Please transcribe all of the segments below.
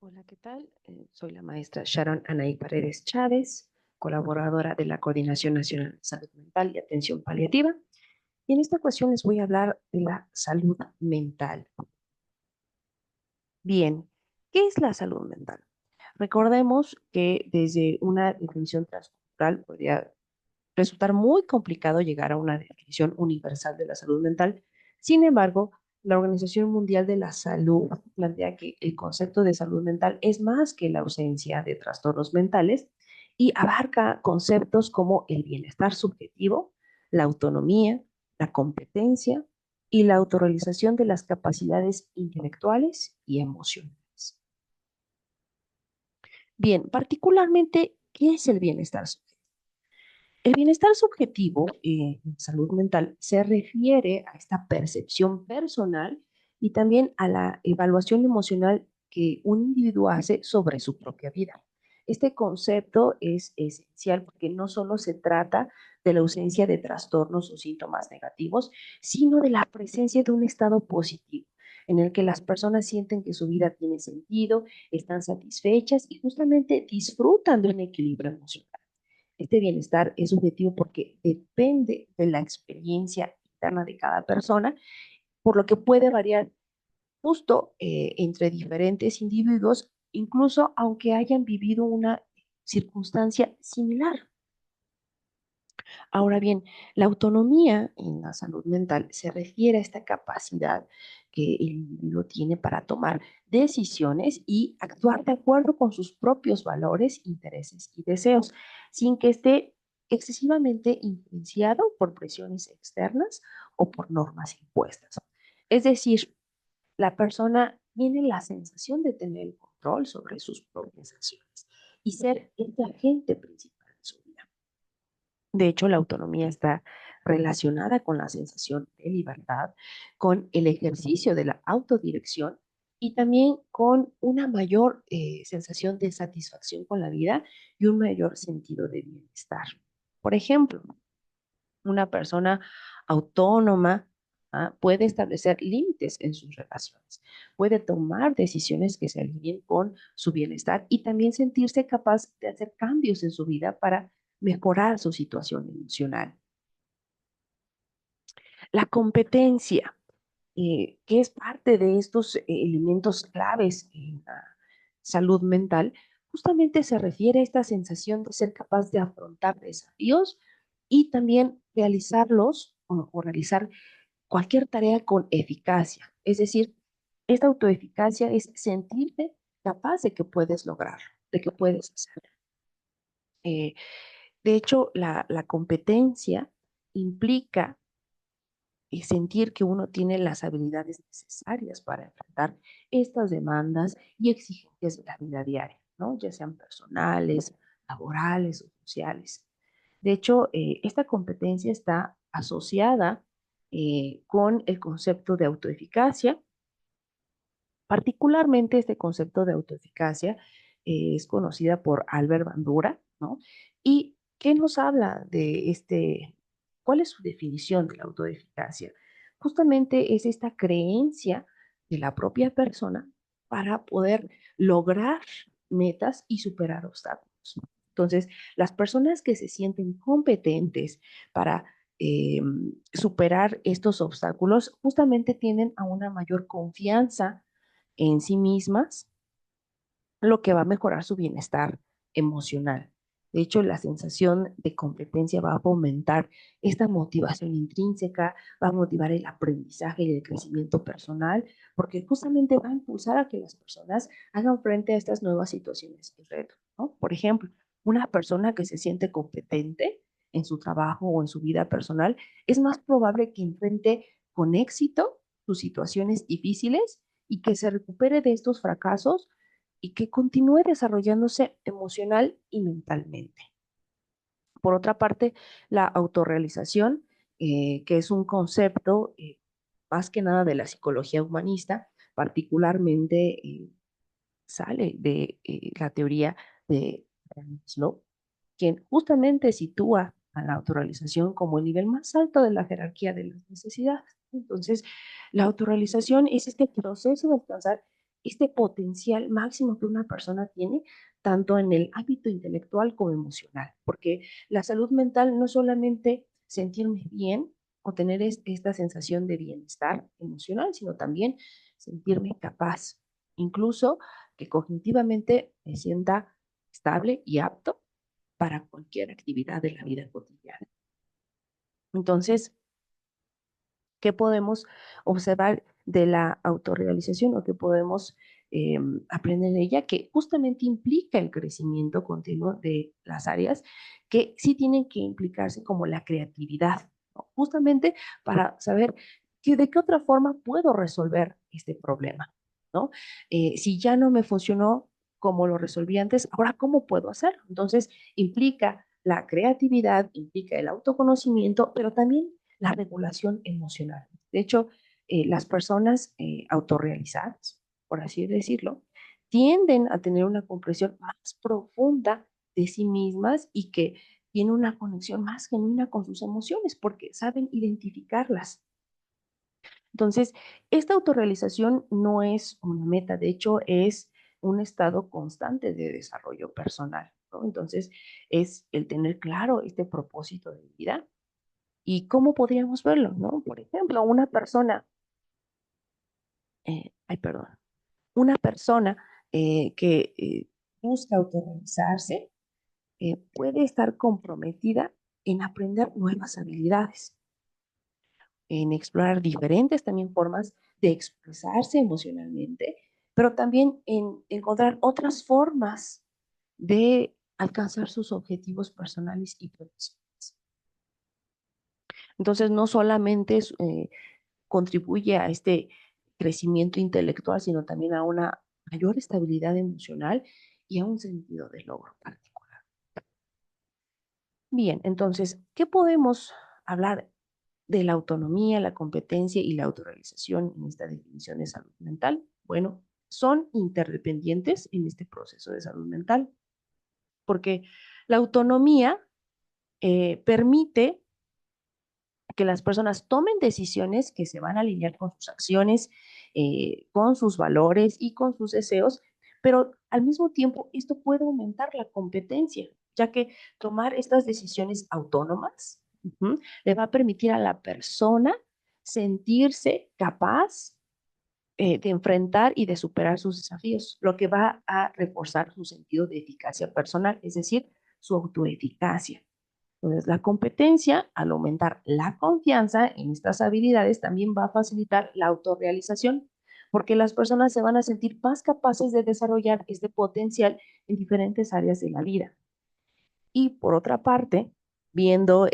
Hola, ¿qué tal? Soy la maestra Sharon Anaí Paredes Chávez, colaboradora de la Coordinación Nacional de Salud Mental y Atención Paliativa. Y en esta ocasión les voy a hablar de la salud mental. Bien, ¿qué es la salud mental? Recordemos que desde una definición transcultural podría resultar muy complicado llegar a una definición universal de la salud mental. Sin embargo, la Organización Mundial de la Salud plantea que el concepto de salud mental es más que la ausencia de trastornos mentales y abarca conceptos como el bienestar subjetivo, la autonomía, la competencia y la autorrealización de las capacidades intelectuales y emocionales. Bien, particularmente, ¿qué es el bienestar subjetivo? El bienestar subjetivo en salud mental se refiere a esta percepción personal y también a la evaluación emocional que un individuo hace sobre su propia vida. Este concepto es esencial porque no solo se trata de la ausencia de trastornos o síntomas negativos, sino de la presencia de un estado positivo en el que las personas sienten que su vida tiene sentido, están satisfechas y justamente disfrutan de un equilibrio emocional. Este bienestar es subjetivo porque depende de la experiencia interna de cada persona, por lo que puede variar justo entre diferentes individuos, incluso aunque hayan vivido una circunstancia similar. Ahora bien, la autonomía en la salud mental se refiere a esta capacidad que el individuo tiene para tomar decisiones y actuar de acuerdo con sus propios valores, intereses y deseos, sin que esté excesivamente influenciado por presiones externas o por normas impuestas. Es decir, la persona tiene la sensación de tener el control sobre sus propias acciones y ser el agente principal de su vida. De hecho, la autonomía está relacionada con la sensación de libertad, con el ejercicio de la autodirección y también con una mayor sensación de satisfacción con la vida y un mayor sentido de bienestar. Por ejemplo, una persona autónoma puede establecer límites en sus relaciones, puede tomar decisiones que se alineen con su bienestar y también sentirse capaz de hacer cambios en su vida para mejorar su situación emocional. La competencia, que es parte de estos elementos claves en la salud mental, justamente se refiere a esta sensación de ser capaz de afrontar desafíos y también realizarlos o realizar cualquier tarea con eficacia. Es decir, esta autoeficacia es sentirte capaz de que puedes lograrlo, de que puedes hacerlo. Eh, de hecho, la competencia implica sentir que uno tiene las habilidades necesarias para enfrentar estas demandas y exigencias de la vida diaria, ¿no? Ya sean personales, laborales o sociales. De hecho, esta competencia está asociada con el concepto de autoeficacia. Particularmente este concepto de autoeficacia es conocida por Albert Bandura, ¿no? ¿Y qué nos habla de este? ¿Cuál es su definición de la autoeficacia? Justamente es esta creencia de la propia persona para poder lograr metas y superar obstáculos. Entonces, las personas que se sienten competentes para superar estos obstáculos justamente tienen a una mayor confianza en sí mismas, lo que va a mejorar su bienestar emocional. De hecho, la sensación de competencia va a fomentar esta motivación intrínseca, va a motivar el aprendizaje y el crecimiento personal, porque justamente va a impulsar a que las personas hagan frente a estas nuevas situaciones y retos, ¿no? Por ejemplo, una persona que se siente competente en su trabajo o en su vida personal es más probable que enfrente con éxito sus situaciones difíciles y que se recupere de estos fracasos y que continúe desarrollándose emocional y mentalmente. Por otra parte, la autorrealización, que es un concepto más que nada de la psicología humanista, particularmente sale de la teoría de Maslow, quien justamente sitúa a la autorrealización como el nivel más alto de la jerarquía de las necesidades. Entonces, la autorrealización es este proceso de alcanzar este potencial máximo que una persona tiene, tanto en el ámbito intelectual como emocional, porque la salud mental no es solamente sentirme bien o tener esta sensación de bienestar emocional, sino también sentirme capaz, incluso que cognitivamente me sienta estable y apto para cualquier actividad de la vida cotidiana. Entonces, ¿qué podemos observar de la autorrealización o qué podemos aprender de ella? Que justamente implica el crecimiento continuo de las áreas que sí tienen que implicarse como la creatividad, ¿no? Justamente para saber que de qué otra forma puedo resolver este problema, ¿no? Si ya no me funcionó como lo resolví antes, ahora ¿cómo puedo hacerlo? Entonces, implica la creatividad, implica el autoconocimiento, pero también la regulación emocional. De hecho, las personas autorrealizadas, por así decirlo, tienden a tener una comprensión más profunda de sí mismas y que tienen una conexión más genuina con sus emociones porque saben identificarlas. Entonces, esta autorrealización no es una meta, de hecho, es un estado constante de desarrollo personal, ¿no? Entonces, es el tener claro este propósito de vida. ¿Y cómo podríamos verlo, no? Por ejemplo, perdón, una persona que busca autorrealizarse puede estar comprometida en aprender nuevas habilidades, en explorar diferentes también formas de expresarse emocionalmente, pero también en encontrar otras formas de alcanzar sus objetivos personales y profesionales. Entonces, no solamente contribuye a este crecimiento intelectual, sino también a una mayor estabilidad emocional y a un sentido de logro particular. Bien, entonces, ¿qué podemos hablar de la autonomía, la competencia y la autorrealización en esta definición de salud mental? Bueno, son interdependientes en este proceso de salud mental, porque la autonomía permite que las personas tomen decisiones que se van a alinear con sus acciones, con sus valores y con sus deseos, pero al mismo tiempo esto puede aumentar la competencia, ya que tomar estas decisiones autónomas le va a permitir a la persona sentirse capaz de enfrentar y de superar sus desafíos, lo que va a reforzar su sentido de eficacia personal, es decir, su autoeficacia. Entonces, la competencia, al aumentar la confianza en estas habilidades, también va a facilitar la autorrealización, porque las personas se van a sentir más capaces de desarrollar este potencial en diferentes áreas de la vida. Y por otra parte, viendo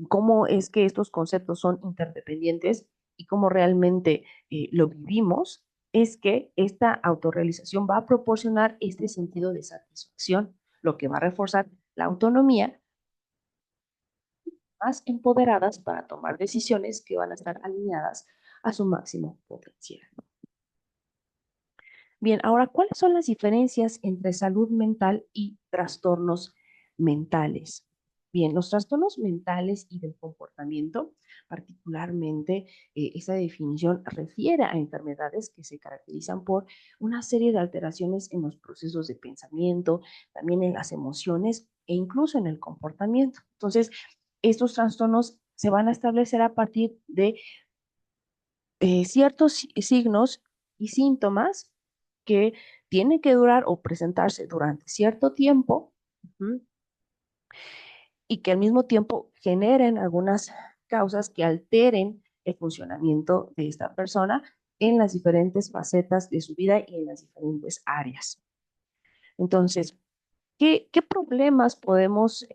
cómo es que estos conceptos son interdependientes y cómo realmente lo vivimos, es que esta autorrealización va a proporcionar este sentido de satisfacción, lo que va a reforzar la autonomía más empoderadas para tomar decisiones que van a estar alineadas a su máximo potencial. Bien, ahora, ¿cuáles son las diferencias entre salud mental y trastornos mentales? Bien, los trastornos mentales y del comportamiento, particularmente, esta definición refiere a enfermedades que se caracterizan por una serie de alteraciones en los procesos de pensamiento, también en las emociones e incluso en el comportamiento. Entonces, estos trastornos se van a establecer a partir de ciertos signos y síntomas que tienen que durar o presentarse durante cierto tiempo y que al mismo tiempo generen algunas causas que alteren el funcionamiento de esta persona en las diferentes facetas de su vida y en las diferentes áreas. Entonces, ¿qué problemas podemos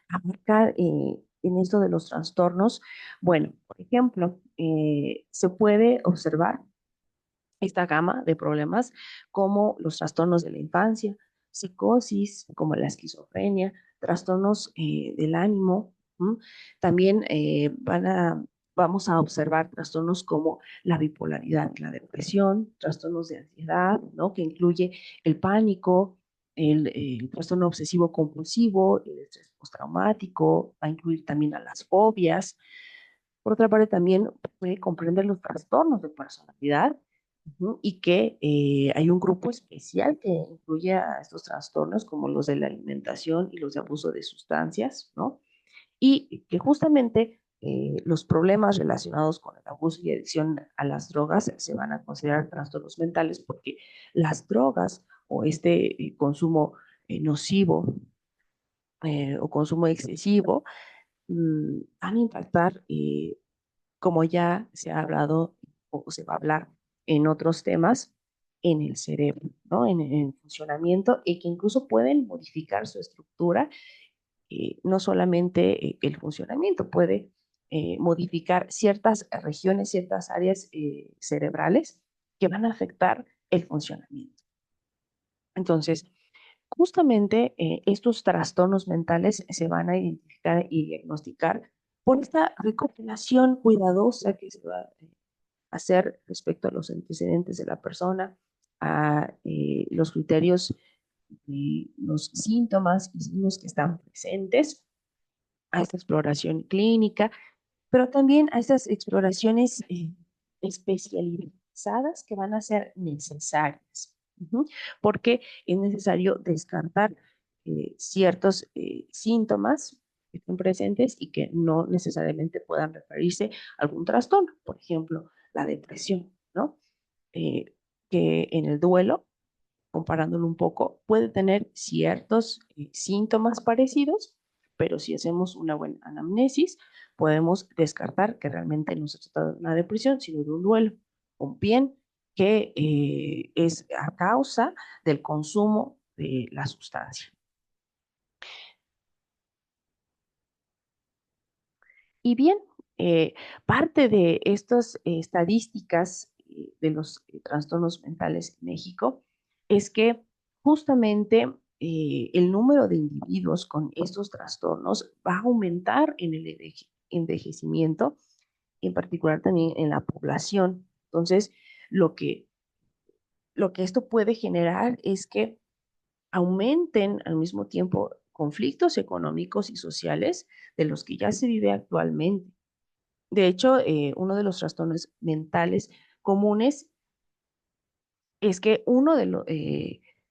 abarcar en esto de los trastornos? Bueno, por ejemplo, se puede observar esta gama de problemas como los trastornos de la infancia, psicosis como la esquizofrenia, trastornos del ánimo. ¿M? También vamos a observar trastornos como la bipolaridad, la depresión, trastornos de ansiedad, ¿no? Que incluye el pánico, el trastorno obsesivo compulsivo, el estrés postraumático, va a incluir también a las fobias. Por otra parte, también puede comprender los trastornos de personalidad Ujú, y que hay un grupo especial que incluye a estos trastornos como los de la alimentación y los de abuso de sustancias, ¿no? Y que justamente los problemas relacionados con el abuso y adicción a las drogas se van a considerar trastornos mentales porque las drogas o este consumo nocivo o consumo excesivo van a impactar, como ya se ha hablado o se va a hablar en otros temas, en el cerebro, ¿no? En el funcionamiento y que incluso pueden modificar su estructura, no solamente el funcionamiento, puede modificar ciertas regiones, ciertas áreas cerebrales que van a afectar el funcionamiento. Entonces, justamente estos trastornos mentales se van a identificar y diagnosticar por esta recopilación cuidadosa que se va a hacer respecto a los antecedentes de la persona, a los criterios de los síntomas y signos que están presentes, a esta exploración clínica, pero también a estas exploraciones especializadas que van a ser necesarias. Ujú, porque es necesario descartar ciertos síntomas que estén presentes y que no necesariamente puedan referirse a algún trastorno, por ejemplo, la depresión, ¿no? Eh, que en el duelo, comparándolo un poco, puede tener ciertos síntomas parecidos, pero si hacemos una buena anamnesis, podemos descartar que realmente no se trata de una depresión, sino de un duelo, o bien que es a causa del consumo de la sustancia. Y bien, parte de estas estadísticas de los trastornos mentales en México es que justamente el número de individuos con estos trastornos va a aumentar en el envejecimiento, en particular también en la población. Entonces, lo que, lo que esto puede generar es que aumenten al mismo tiempo conflictos económicos y sociales de los que ya se vive actualmente. De hecho, uno de los trastornos mentales comunes es que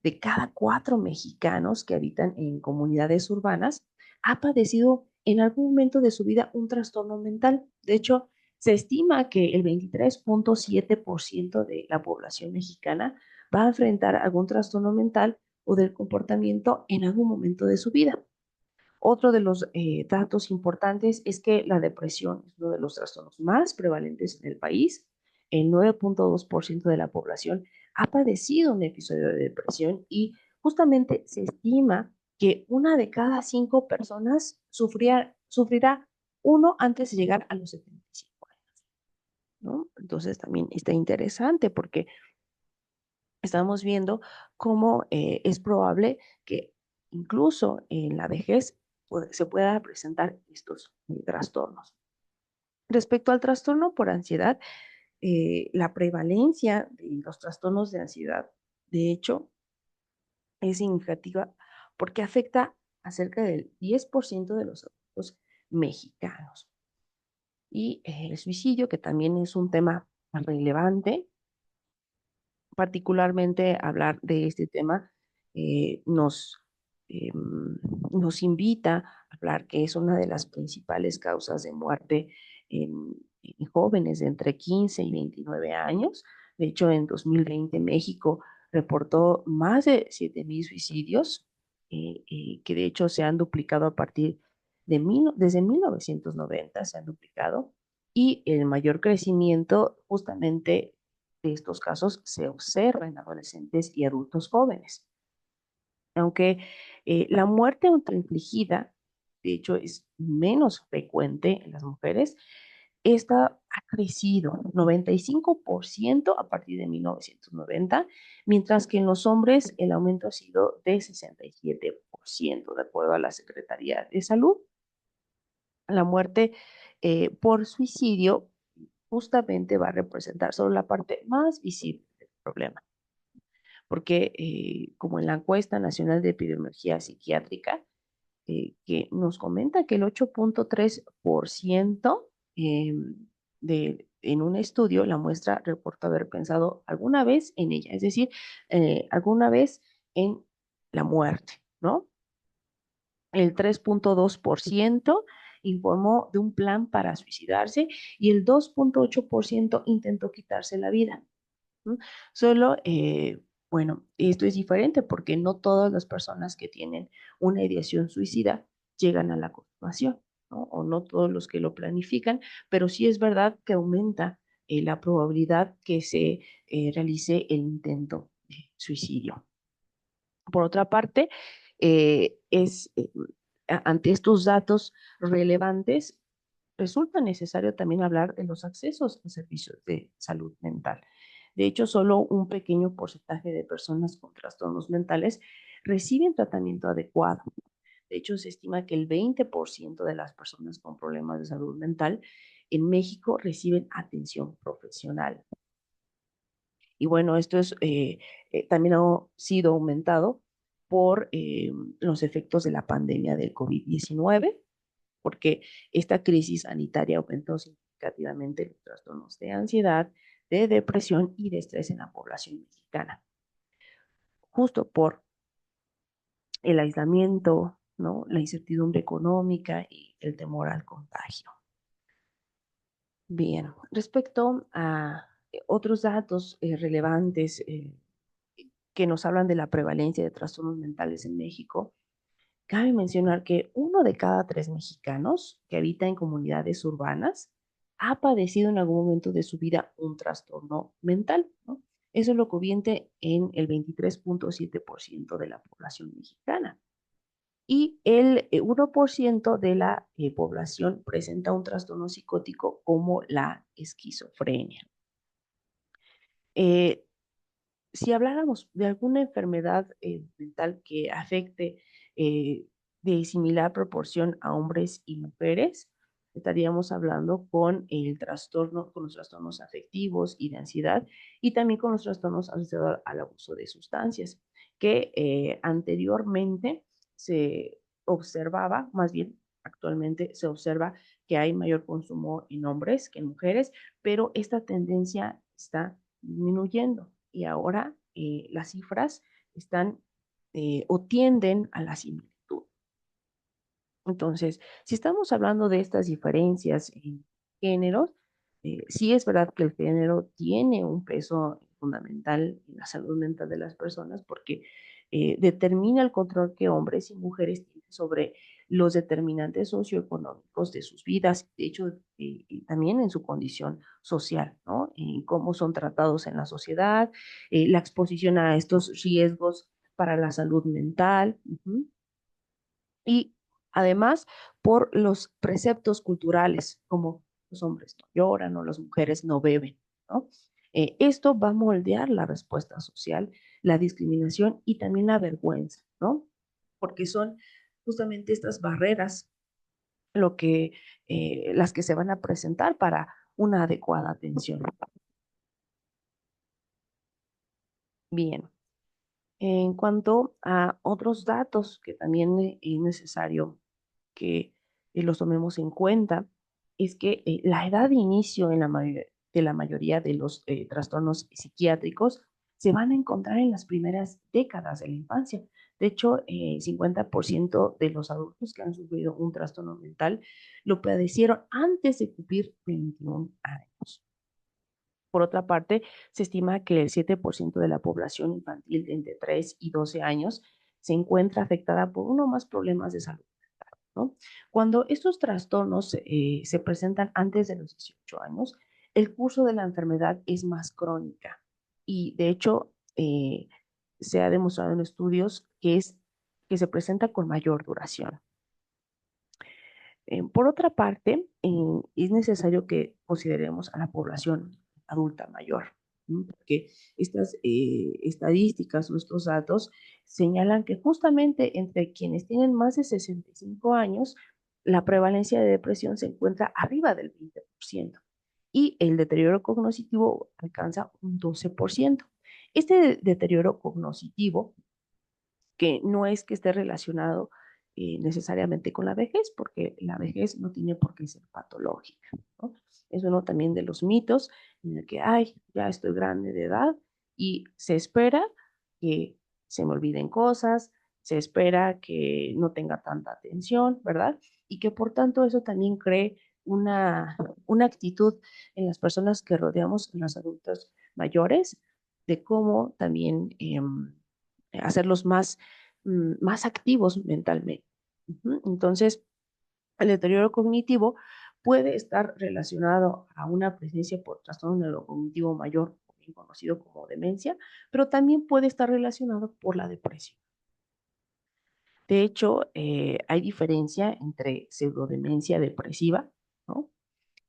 de cada 4 mexicanos que habitan en comunidades urbanas ha padecido en algún momento de su vida un trastorno mental. De hecho, se estima que el 23.7% de la población mexicana va a enfrentar algún trastorno mental o del comportamiento en algún momento de su vida. Otro de los datos importantes es que la depresión es uno de los trastornos más prevalentes en el país. El 9.2% de la población ha padecido un episodio de depresión y justamente se estima que una de cada 5 personas sufrirá uno antes de llegar a los 75 años, ¿no? Entonces también está interesante porque estamos viendo cómo es probable que incluso en la vejez se pueda presentar estos trastornos. Respecto al trastorno por ansiedad, la prevalencia de los trastornos de ansiedad, de hecho, es significativa porque afecta a cerca del 10% de los adultos mexicanos. Y el suicidio, que también es un tema relevante, particularmente hablar de este tema eh, nos, eh, nos invita a hablar que es una de las principales causas de muerte en jóvenes de entre 15 y 29 años. De hecho, en 2020 México reportó más de 7,000 suicidios, que de hecho se han duplicado a partir desde 1990 se han duplicado y el mayor crecimiento justamente de estos casos se observa en adolescentes y adultos jóvenes. Aunque la muerte autoinfligida, de hecho, es menos frecuente en las mujeres, esta ha crecido 95% a partir de 1990, mientras que en los hombres el aumento ha sido de 67%, de acuerdo a la Secretaría de Salud. La muerte por suicidio justamente va a representar solo la parte más visible del problema, porque como en la encuesta nacional de epidemiología psiquiátrica, que nos comenta que el 8.3% de en un estudio, la muestra reporta haber pensado alguna vez en ella, es decir, alguna vez en la muerte, ¿no? El 3.2% informó de un plan para suicidarse y el 2.8% intentó quitarse la vida. ¿No? Solo, bueno, esto es diferente porque no todas las personas que tienen una ideación suicida llegan a la consumación, ¿no? O no todos los que lo planifican, pero sí es verdad que aumenta la probabilidad que se realice el intento de suicidio. Por otra parte, ante estos datos relevantes, resulta necesario también hablar de los accesos a servicios de salud mental. De hecho, solo un pequeño porcentaje de personas con trastornos mentales reciben tratamiento adecuado. De hecho, se estima que el 20% de las personas con problemas de salud mental en México reciben atención profesional. Y bueno, esto también ha sido aumentado por los efectos de la pandemia del COVID-19, porque esta crisis sanitaria aumentó significativamente los trastornos de ansiedad, de depresión y de estrés en la población mexicana, justo por el aislamiento, ¿no? La incertidumbre económica y el temor al contagio. Bien, respecto a otros datos relevantes que nos hablan de la prevalencia de trastornos mentales en México, cabe mencionar que 1 de cada 3 mexicanos que habita en comunidades urbanas ha padecido en algún momento de su vida un trastorno mental, ¿no? Eso lo convierte en el 23.7% de la población mexicana. Y el 1% de la población presenta un trastorno psicótico como la esquizofrenia. Eh, si habláramos de alguna enfermedad mental que afecte eh, de similar proporción a hombres y mujeres, estaríamos hablando con los trastornos afectivos y de ansiedad, y también con los trastornos asociados al abuso de sustancias, que anteriormente se observaba, más bien actualmente se observa que hay mayor consumo en hombres que en mujeres, pero esta tendencia está disminuyendo y ahora las cifras están o tienden a la similitud. Entonces, si estamos hablando de estas diferencias en géneros, sí es verdad que el género tiene un peso fundamental en la salud mental de las personas porque determina el control que hombres y mujeres tienen sobre los determinantes socioeconómicos de sus vidas, de hecho, y también en su condición social, ¿no? En cómo son tratados en la sociedad, la exposición a estos riesgos para la salud mental. Y además por los preceptos culturales, como los hombres no lloran o las mujeres no beben, ¿no? Esto va a moldear la respuesta social, la discriminación y también la vergüenza, ¿no? Porque son justamente estas barreras las que se van a presentar para una adecuada atención. Bien, en cuanto a otros datos que también es necesario que los tomemos en cuenta, es que la edad de inicio de la mayoría de los trastornos psiquiátricos se van a encontrar en las primeras décadas de la infancia. De hecho, 50% de los adultos que han sufrido un trastorno mental lo padecieron antes de cumplir 21 años. Por otra parte, se estima que el 7% de la población infantil de entre 3 y 12 años se encuentra afectada por uno o más problemas de salud, ¿no? Cuando estos trastornos se presentan antes de los 18 años, el curso de la enfermedad es más crónica y de hecho se ha demostrado en estudios que se presenta con mayor duración. Por otra parte, es necesario que consideremos a la población adulta mayor, ¿no? Porque estas estadísticas o estos datos señalan que justamente entre quienes tienen más de 65 años, la prevalencia de depresión se encuentra arriba del 20% y el deterioro cognitivo alcanza un 12%. Este deterioro cognitivo, que no es que esté relacionado necesariamente con la vejez, porque la vejez no tiene por qué ser patológica, ¿no? Es uno también de los mitos en el que, ay, ya estoy grande de edad y se espera que se me olviden cosas, se espera que no tenga tanta atención, ¿verdad? Y que por tanto eso también cree una actitud en las personas que rodeamos, en los adultos mayores, de cómo también hacerlos más activos mentalmente. Entonces, el deterioro cognitivo puede estar relacionado a una presencia por trastorno neurocognitivo mayor, bien conocido como demencia, pero también puede estar relacionado por la depresión. De hecho, hay diferencia entre pseudodemencia depresiva, ¿no?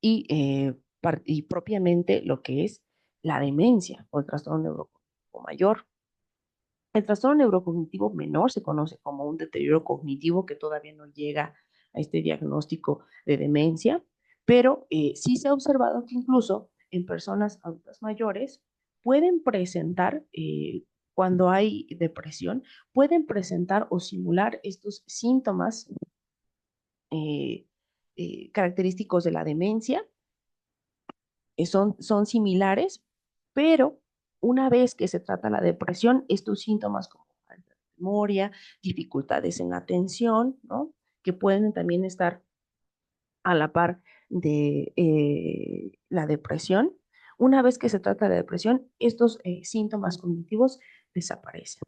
Y propiamente lo que es la demencia o el trastorno neurocognitivo mayor. El trastorno neurocognitivo menor se conoce como un deterioro cognitivo que todavía no llega a este diagnóstico de demencia, pero sí se ha observado que incluso en personas adultas mayores pueden presentar, cuando hay depresión, pueden presentar o simular estos síntomas eh, característicos de la demencia, son similares, pero una vez que se trata la depresión, estos síntomas como falta de memoria, dificultades en la atención, ¿no? Que pueden también estar a la par de la depresión. Una vez que se trata de depresión, estos síntomas cognitivos desaparecen.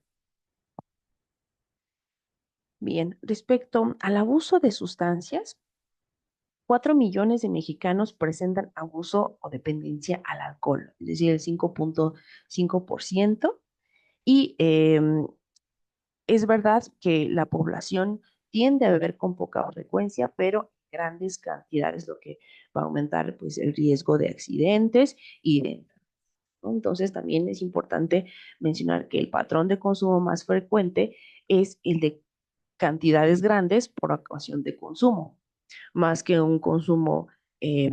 Bien, respecto al abuso de sustancias, 4 millones de mexicanos presentan abuso o dependencia al alcohol, es decir, el 5.5%. Y es verdad que la población tiende a beber con poca frecuencia, pero grandes cantidades, lo que va a aumentar pues, el riesgo de accidentes y de... ¿no? Entonces, también es importante mencionar que el patrón de consumo más frecuente es el de cantidades grandes por ocasión de consumo, más que un consumo eh,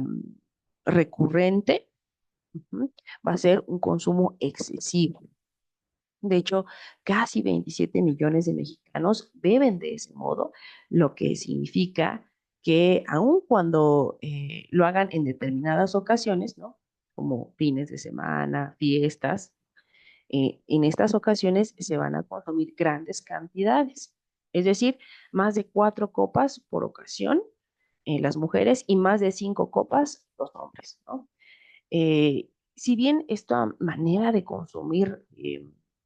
recurrente, va a ser un consumo excesivo. De hecho, casi 27 millones de mexicanos beben de ese modo, lo que significa que aun cuando lo hagan en determinadas ocasiones, ¿no? Como fines de semana, fiestas, en estas ocasiones se van a consumir grandes cantidades, es decir, más de 4 copas por ocasión las mujeres y más de 5 copas los hombres, ¿no? Si bien esta manera de consumir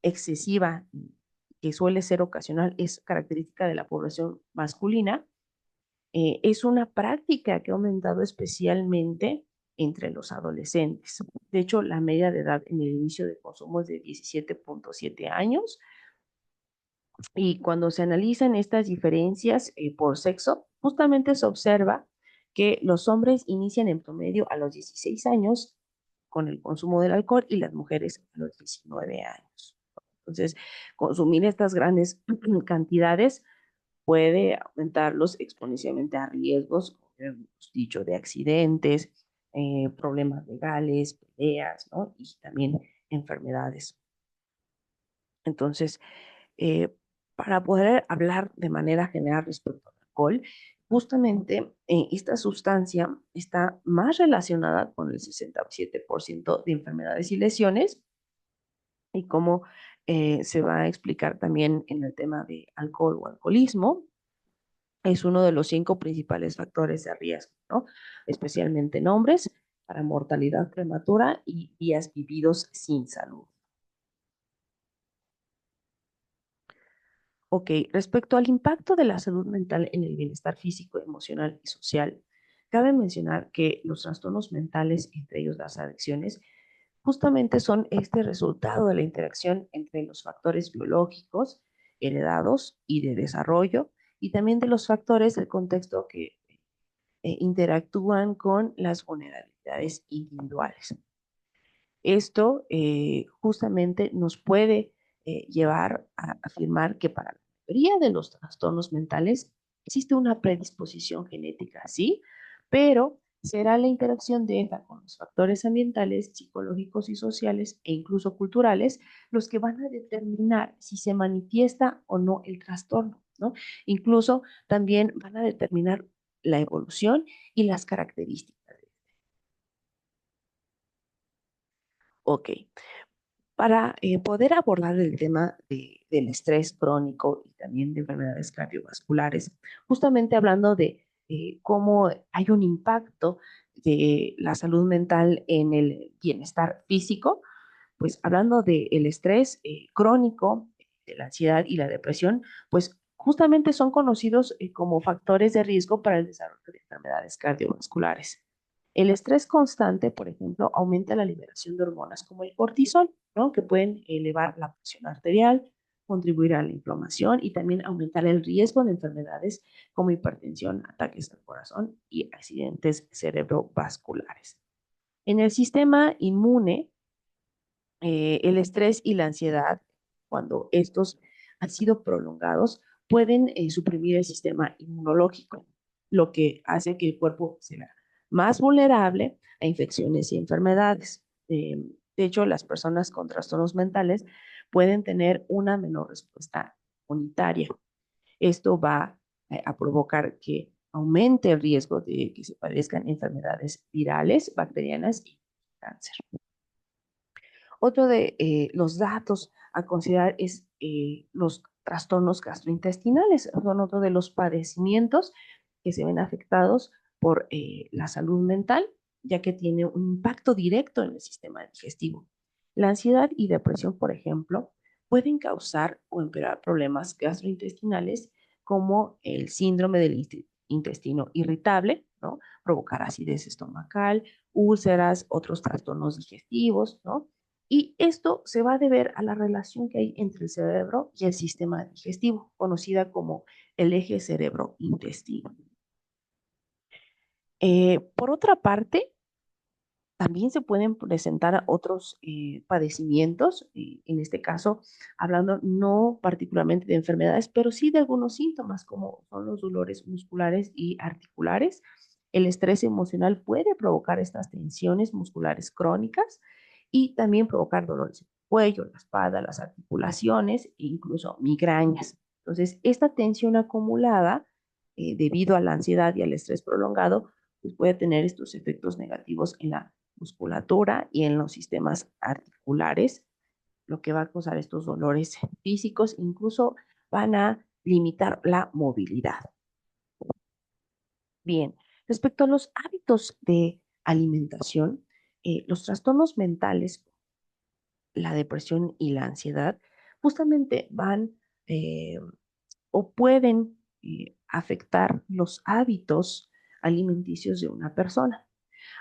excesiva, que suele ser ocasional, es característica de la población masculina, es una práctica que ha aumentado especialmente entre los adolescentes. De hecho, la media de edad en el inicio de consumo es de 17.7 años y cuando se analizan estas diferencias por sexo, justamente se observa que los hombres inician en promedio a los 16 años con el consumo del alcohol y las mujeres a los 19 años. Entonces, consumir estas grandes cantidades puede aumentarlos exponencialmente a riesgos, como hemos dicho, de accidentes, problemas legales, peleas, ¿no? Y también enfermedades. Entonces, eh, para poder hablar de manera general respecto al alcohol, justamente esta sustancia está más relacionada con el 67% de enfermedades y lesiones y cómo se va a explicar también en el tema de alcohol o alcoholismo, es uno de los 5 principales factores de riesgo, ¿no? Especialmente en hombres, para mortalidad prematura y días vividos sin salud. Ok, respecto al impacto de la salud mental en el bienestar físico, emocional y social, cabe mencionar que los trastornos mentales, entre ellos las adicciones, justamente son este resultado de la interacción entre los factores biológicos, heredados y de desarrollo, y también de los factores del contexto que interactúan con las vulnerabilidades individuales. Esto justamente nos puede llevar a afirmar que para la mayoría de los trastornos mentales existe una predisposición genética, sí, pero será la interacción de esta con los factores ambientales, psicológicos y sociales e incluso culturales los que van a determinar si se manifiesta o no el trastorno. ¿no? Incluso también van a determinar la evolución y las características. Ok, para poder abordar el tema del estrés crónico y también de enfermedades cardiovasculares, justamente hablando de cómo hay un impacto de la salud mental en el bienestar físico, pues hablando del estrés crónico, de la ansiedad y la depresión, pues justamente son conocidos como factores de riesgo para el desarrollo de enfermedades cardiovasculares. El estrés constante, por ejemplo, aumenta la liberación de hormonas como el cortisol, ¿no? Que pueden elevar la presión arterial, contribuir a la inflamación y también aumentar el riesgo de enfermedades como hipertensión, ataques al corazón y accidentes cerebrovasculares. En el sistema inmune, el estrés y la ansiedad, cuando estos han sido prolongados, pueden suprimir el sistema inmunológico, lo que hace que el cuerpo sea más vulnerable a infecciones y enfermedades. De hecho, las personas con trastornos mentales pueden tener una menor respuesta unitaria. Esto va a provocar que aumente el riesgo de que se padezcan enfermedades virales, bacterianas y cáncer. Otro de los datos a considerar es los trastornos gastrointestinales. Son otro de los padecimientos que se ven afectados por la salud mental, ya que tiene un impacto directo en el sistema digestivo. La ansiedad y depresión, por ejemplo, pueden causar o empeorar problemas gastrointestinales como el síndrome del intestino irritable, ¿no? Provocar acidez estomacal, úlceras, otros trastornos digestivos, ¿no? Y esto se va a deber a la relación que hay entre el cerebro y el sistema digestivo, conocida como el eje cerebro-intestino. Por otra parte, también se pueden presentar otros padecimientos, en este caso, hablando no particularmente de enfermedades, pero sí de algunos síntomas, como son los dolores musculares y articulares. El estrés emocional puede provocar estas tensiones musculares crónicas y también provocar dolores en el cuello, la espalda, las articulaciones e incluso migrañas. Entonces, esta tensión acumulada, debido a la ansiedad y al estrés prolongado, pues puede tener estos efectos negativos en la musculatura y en los sistemas articulares, lo que va a causar estos dolores físicos, incluso van a limitar la movilidad. Bien, respecto a los hábitos de alimentación, los trastornos mentales, la depresión y la ansiedad, justamente van eh, o pueden afectar los hábitos alimenticios de una persona.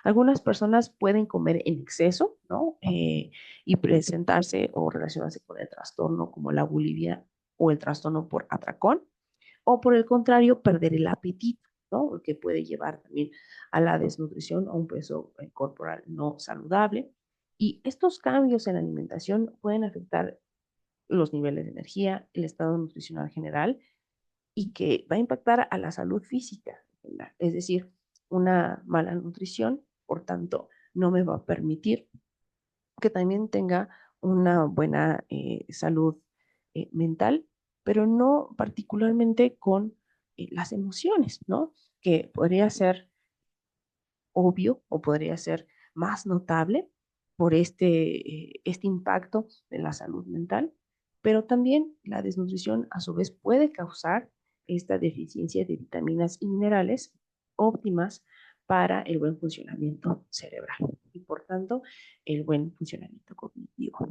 Algunas personas pueden comer en exceso, ¿no? Y presentarse o relacionarse con el trastorno como la bulimia o el trastorno por atracón, o por el contrario, perder el apetito, ¿no? Que puede llevar también a la desnutrición o un peso corporal no saludable. Y estos cambios en la alimentación pueden afectar los niveles de energía, el estado nutricional general y que va a impactar a la salud física. Es decir, una mala nutrición, por tanto, no me va a permitir que también tenga una buena salud mental, pero no particularmente con las emociones, ¿no? Que podría ser obvio o podría ser más notable por este impacto de la salud mental, pero también la desnutrición a su vez puede causar esta deficiencia de vitaminas y minerales óptimas para el buen funcionamiento cerebral y por tanto el buen funcionamiento cognitivo.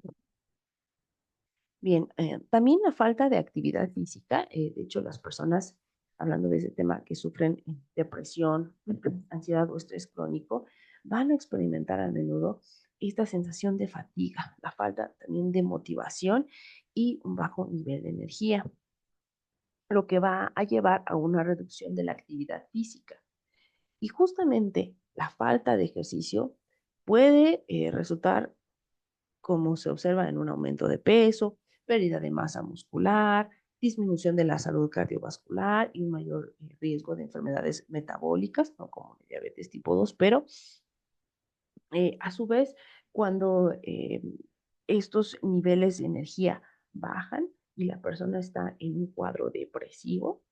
Bien, también la falta de actividad física, de hecho las personas, hablando de ese tema, que sufren depresión, ansiedad o estrés crónico, van a experimentar a menudo esta sensación de fatiga, la falta también de motivación y un bajo nivel de energía, lo que va a llevar a una reducción de la actividad física. Y justamente la falta de ejercicio puede resultar como se observa en un aumento de peso, pérdida de masa muscular, disminución de la salud cardiovascular y un mayor riesgo de enfermedades metabólicas, ¿no? Como diabetes tipo 2, pero a su vez, cuando estos niveles de energía bajan, y la persona está en un cuadro depresivo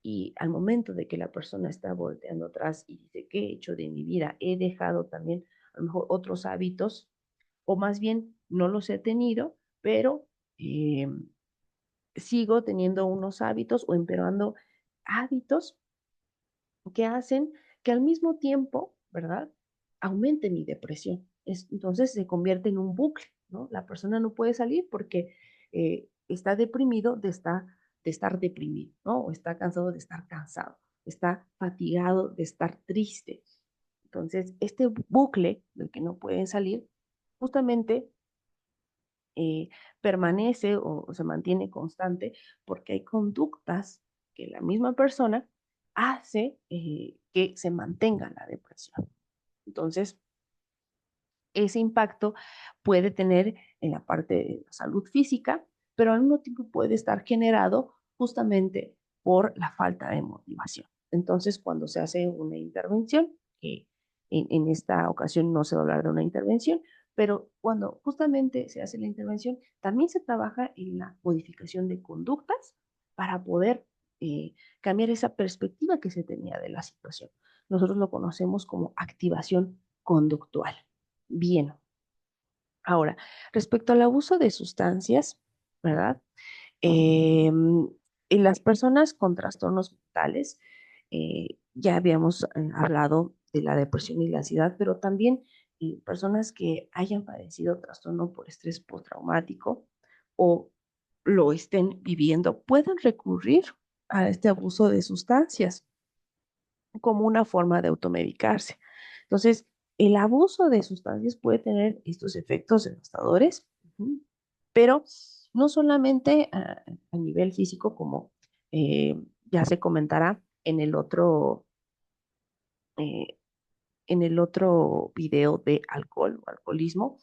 y al momento de que la persona está volteando atrás y dice, ¿qué he hecho de mi vida? He dejado también a lo mejor otros hábitos, o más bien no los he tenido, pero eh, sigo teniendo unos hábitos o empeorando hábitos que hacen que al mismo tiempo, ¿verdad? Aumente mi depresión. Entonces se convierte en un bucle, ¿no? La persona no puede salir porque está deprimido de estar deprimido, ¿no? O está cansado de estar cansado, está fatigado de estar triste. Entonces, este bucle del que no pueden salir, justamente eh, permanece o se mantiene constante porque hay conductas que la misma persona hace que se mantenga la depresión. Entonces, ese impacto puede tener en la parte de la salud física, pero al mismo tiempo puede estar generado justamente por la falta de motivación. Entonces, cuando se hace una intervención, que en esta ocasión no se va a hablar de una intervención, pero cuando justamente se hace la intervención, también se trabaja en la modificación de conductas para poder cambiar esa perspectiva que se tenía de la situación. Nosotros lo conocemos como activación conductual. Bien, ahora, respecto al abuso de sustancias, ¿verdad? En las personas con trastornos mentales, ya habíamos hablado de la depresión y la ansiedad, pero también personas que hayan padecido trastorno por estrés postraumático o lo estén viviendo, pueden recurrir a este abuso de sustancias como una forma de automedicarse. Entonces, el abuso de sustancias puede tener estos efectos devastadores, pero no solamente a nivel físico, como ya se comentará eh, en el otro video de alcohol o alcoholismo,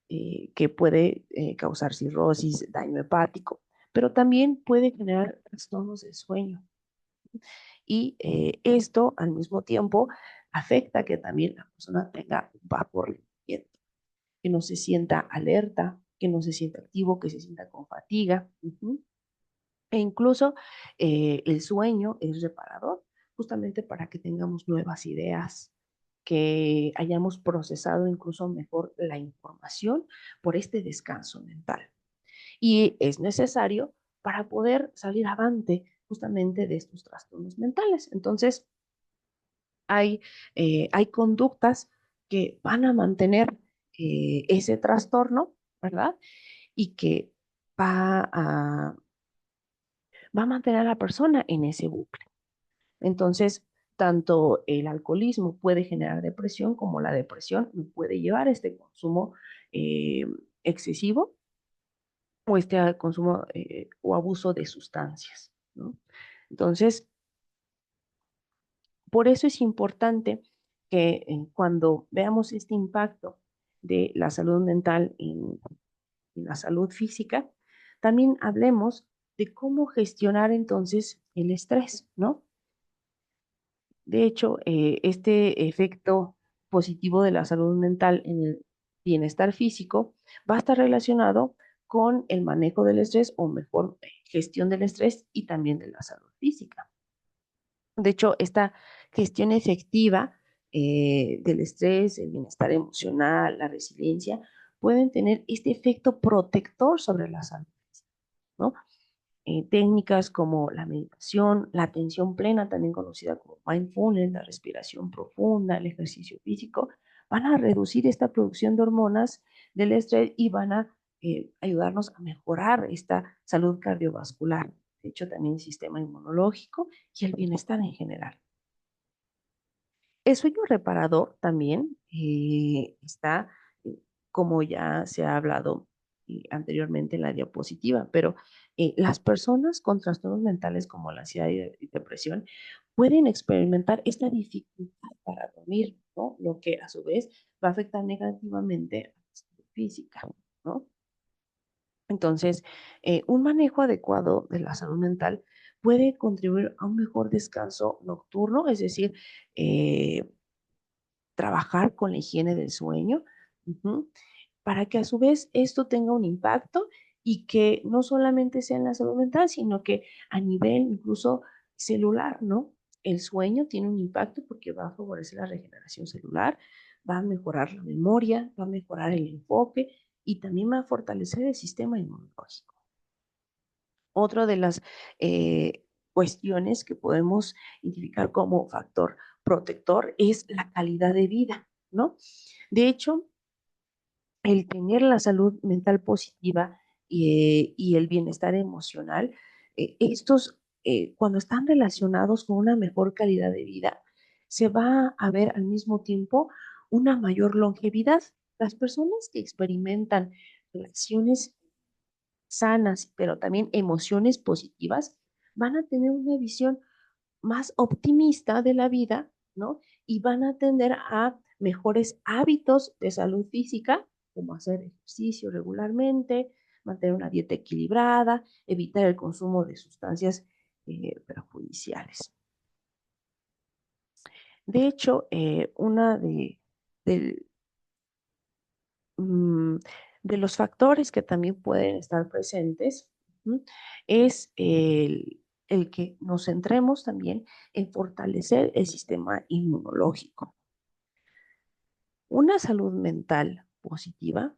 que puede causar cirrosis, daño hepático, pero también puede generar trastornos de sueño. Y esto al mismo tiempo afecta que también la persona tenga un bajo rendimiento, que no se sienta alerta, que no se sienta activo, que se sienta con fatiga. E incluso el sueño es reparador, justamente para que tengamos nuevas ideas, que hayamos procesado incluso mejor la información por este descanso mental. Y es necesario para poder salir avante justamente de estos trastornos mentales. Entonces, hay conductas que van a mantener ese trastorno, ¿verdad? Y que va a, va a mantener a la persona en ese bucle. Entonces, tanto el alcoholismo puede generar depresión como la depresión puede llevar a este consumo eh, excesivo o este consumo o abuso de sustancias, ¿no? Entonces, por eso es importante que cuando veamos este impacto de la salud mental en la salud física, también hablemos de cómo gestionar entonces el estrés, ¿no? De hecho, este efecto positivo de la salud mental en el bienestar físico va a estar relacionado con el manejo del estrés o mejor gestión del estrés y también de la salud física. De hecho, esta gestión efectiva del estrés, el bienestar emocional, la resiliencia, pueden tener este efecto protector sobre la salud, ¿no? Técnicas como la meditación, la atención plena, también conocida como mindfulness, la respiración profunda, el ejercicio físico, van a reducir esta producción de hormonas del estrés y van a ayudarnos a mejorar esta salud cardiovascular. De hecho, también el sistema inmunológico y el bienestar en general. El sueño reparador también está, como ya se ha hablado anteriormente en la diapositiva, pero las personas con trastornos mentales como la ansiedad y depresión pueden experimentar esta dificultad para dormir, ¿no? Lo que a su vez va a afectar negativamente a la salud física, ¿no? Entonces, un manejo adecuado de la salud mental puede contribuir a un mejor descanso nocturno, es decir, eh, trabajar con la higiene del sueño, para que a su vez esto tenga un impacto y que no solamente sea en la salud mental, sino que a nivel incluso celular, ¿no? El sueño tiene un impacto porque va a favorecer la regeneración celular, va a mejorar la memoria, va a mejorar el enfoque y también va a fortalecer el sistema inmunológico. Otra de las cuestiones que podemos identificar como factor protector es la calidad de vida, ¿no? De hecho, el tener la salud mental positiva y el bienestar emocional, cuando están relacionados con una mejor calidad de vida, se va a ver al mismo tiempo una mayor longevidad. Las personas que experimentan relaciones sanas, pero también emociones positivas, van a tener una visión más optimista de la vida, ¿no? Y van a tender a mejores hábitos de salud física, como hacer ejercicio regularmente, mantener una dieta equilibrada, evitar el consumo de sustancias perjudiciales. De hecho, una de, mm, de los factores que también pueden estar presentes es el que nos centremos también en fortalecer el sistema inmunológico. Una salud mental positiva,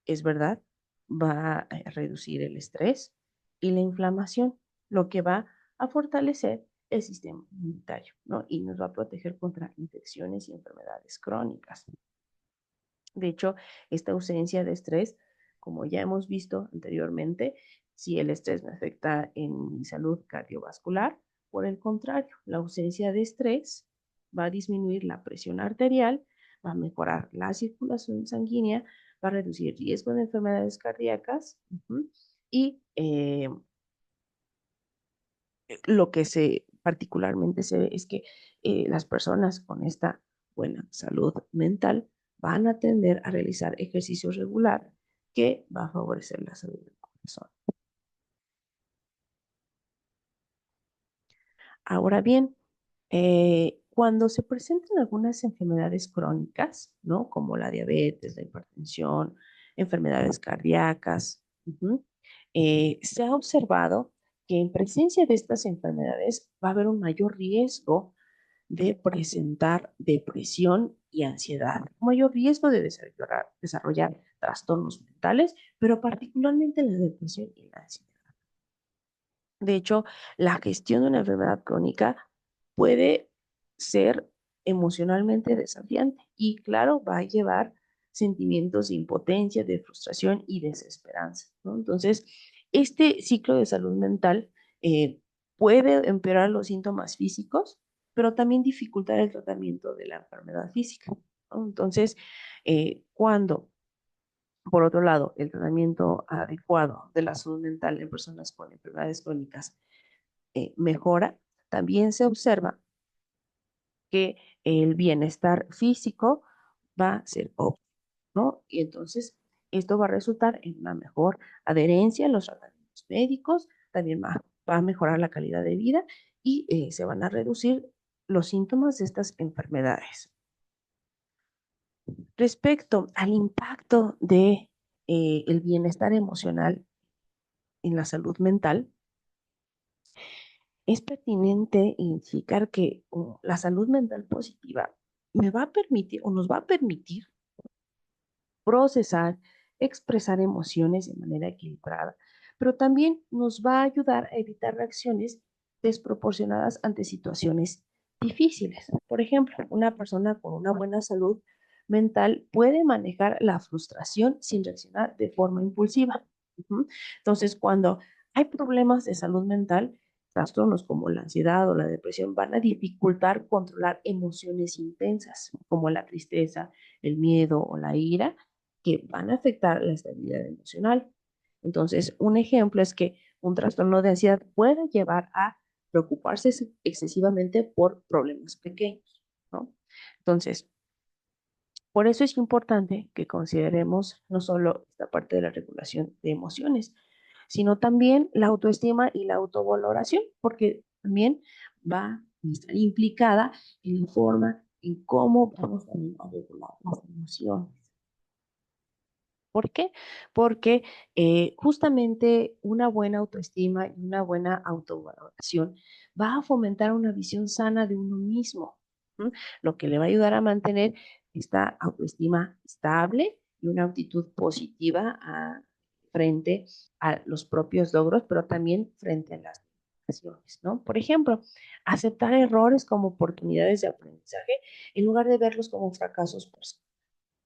es verdad, va a reducir el estrés y la inflamación, lo que va a fortalecer el sistema inmunitario, ¿no? Y nos va a proteger contra infecciones y enfermedades crónicas. De hecho, esta ausencia de estrés, como ya hemos visto anteriormente, si el estrés me afecta en mi salud cardiovascular, por el contrario, la ausencia de estrés va a disminuir la presión arterial, va a mejorar la circulación sanguínea, va a reducir el riesgo de enfermedades cardíacas y lo que particularmente se ve es que las personas con esta buena salud mental van a tender a realizar ejercicio regular que va a favorecer la salud del corazón. Ahora bien, cuando se presentan algunas enfermedades crónicas, ¿no? Como la diabetes, la hipertensión, enfermedades cardíacas, se ha observado que en presencia de estas enfermedades va a haber un mayor riesgo de presentar depresión y ansiedad, un mayor riesgo de desarrollar trastornos mentales, pero particularmente la depresión y la ansiedad. De hecho, la gestión de una enfermedad crónica puede ser emocionalmente desafiante y, claro, va a llevar sentimientos de impotencia, de frustración y desesperanza, ¿no? Entonces, este ciclo de salud mental puede empeorar los síntomas físicos, pero también dificultar el tratamiento de la enfermedad física, ¿no? Entonces, cuando por otro lado, el tratamiento adecuado de la salud mental en personas con enfermedades crónicas mejora, también se observa que el bienestar físico va a ser óptimo, ¿no? Y entonces esto va a resultar en una mejor adherencia a los tratamientos médicos, también va a mejorar la calidad de vida y se van a reducir los síntomas de estas enfermedades. Respecto al impacto de el bienestar emocional en la salud mental, es pertinente identificar que la salud mental positiva me va a permitir o nos va a permitir procesar, expresar emociones de manera equilibrada, pero también nos va a ayudar a evitar reacciones desproporcionadas ante situaciones difíciles. Por ejemplo, una persona con una buena salud mental puede manejar la frustración sin reaccionar de forma impulsiva. Entonces, cuando hay problemas de salud mental, trastornos como la ansiedad o la depresión van a dificultar controlar emociones intensas como la tristeza, el miedo o la ira, que van a afectar la estabilidad emocional. Entonces, un ejemplo es que un trastorno de ansiedad puede llevar a preocuparse excesivamente por problemas pequeños, ¿no? Entonces, por eso es importante que consideremos no solo esta parte de la regulación de emociones, sino también la autoestima y la autovaloración, porque también va a estar implicada en la forma en cómo vamos a regular las emociones. ¿Por qué? Porque justamente una buena autoestima y una buena autovaloración va a fomentar una visión sana de uno mismo, ¿m? Lo que le va a ayudar a mantener esta autoestima estable y una actitud positiva frente a los propios logros, pero también frente a las limitaciones, ¿no? Por ejemplo, aceptar errores como oportunidades de aprendizaje en lugar de verlos como fracasos personales,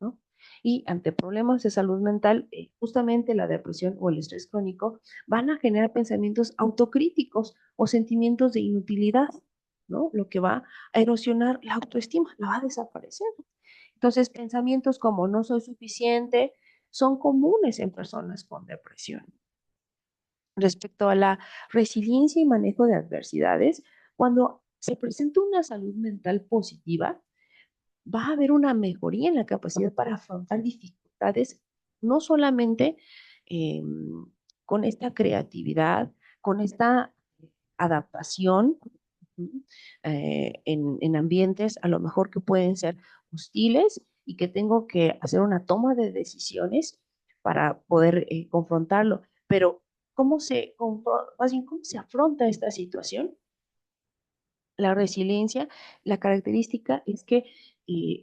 ¿no? Y ante problemas de salud mental, justamente la depresión o el estrés crónico van a generar pensamientos autocríticos o sentimientos de inutilidad, ¿no? Lo que va a erosionar la autoestima, la va a desaparecer. Entonces, pensamientos como no soy suficiente son comunes en personas con depresión. Respecto a la resiliencia y manejo de adversidades, cuando se presenta una salud mental positiva, va a haber una mejoría en la capacidad para afrontar dificultades, no solamente eh, con esta creatividad, con esta adaptación en ambientes a lo mejor que pueden ser hostiles y que tengo que hacer una toma de decisiones para poder confrontarlo. Pero, más bien, ¿cómo se afronta esta situación? La resiliencia, la característica es que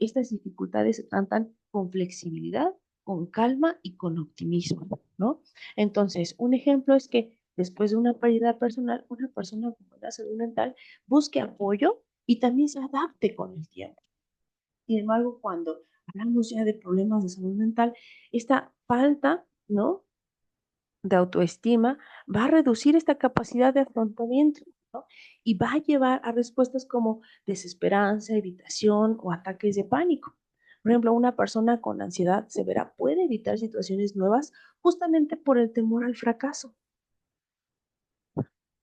estas dificultades se tratan con flexibilidad, con calma y con optimismo, ¿no? Entonces, un ejemplo es que después de una pérdida personal, una persona con buena salud mental busque apoyo y también se adapte con el tiempo. Sin embargo, cuando hablamos ya de problemas de salud mental, esta falta, ¿no?, de autoestima va a reducir esta capacidad de afrontamiento, ¿no? Y va a llevar a respuestas como desesperanza, evitación o ataques de pánico. Por ejemplo, una persona con ansiedad severa puede evitar situaciones nuevas justamente por el temor al fracaso.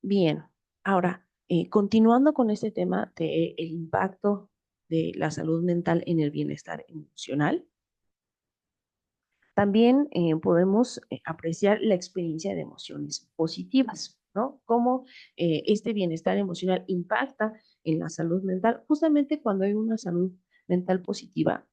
Bien, ahora, continuando con este tema del impacto de la salud mental en el bienestar emocional, también podemos apreciar la experiencia de emociones positivas, ¿no? Cómo este bienestar emocional impacta en la salud mental. Justamente cuando hay una salud mental positiva,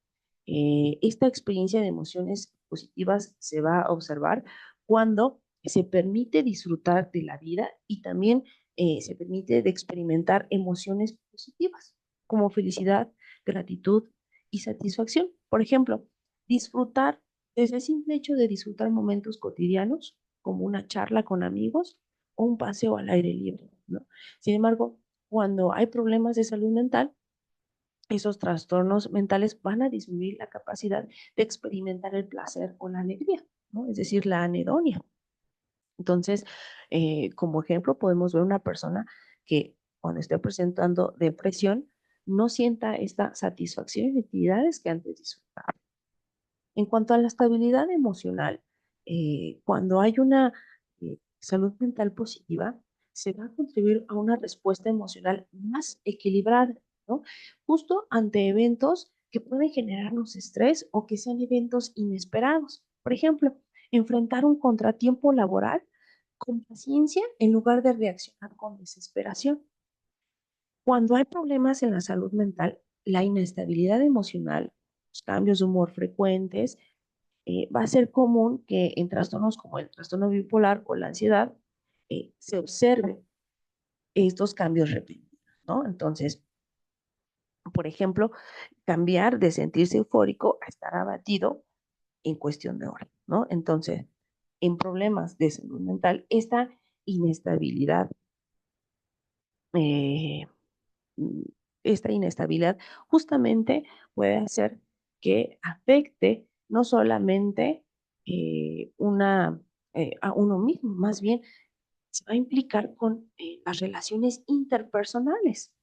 esta experiencia de emociones positivas se va a observar cuando se permite disfrutar de la vida y también se permite de experimentar emociones positivas como felicidad, gratitud y satisfacción. Por ejemplo, disfrutar desde el simple hecho de disfrutar momentos cotidianos, como una charla con amigos o un paseo al aire libre, ¿no? Sin embargo, cuando hay problemas de salud mental, esos trastornos mentales van a disminuir la capacidad de experimentar el placer o la alegría, ¿no? Es decir, la anedonia. Entonces, como ejemplo, podemos ver una persona que cuando esté presentando depresión no sienta esta satisfacción en actividades que antes disfrutaba. En cuanto a la estabilidad emocional, cuando hay una salud mental positiva, se va a contribuir a una respuesta emocional más equilibrada, ¿no? Justo ante eventos que pueden generarnos estrés o que sean eventos inesperados. Por ejemplo, enfrentar un contratiempo laboral con paciencia en lugar de reaccionar con desesperación. Cuando hay problemas en la salud mental, la inestabilidad emocional, los cambios de humor frecuentes, va a ser común que en trastornos como el trastorno bipolar o la ansiedad se observen estos cambios repentinos, ¿no? Entonces, por ejemplo, cambiar de sentirse eufórico a estar abatido en cuestión de horas, ¿no? Entonces, en problemas de salud mental, esta inestabilidad eh, mm, esta inestabilidad justamente puede hacer que afecte no solamente a uno mismo, más bien se va a implicar con las relaciones interpersonales.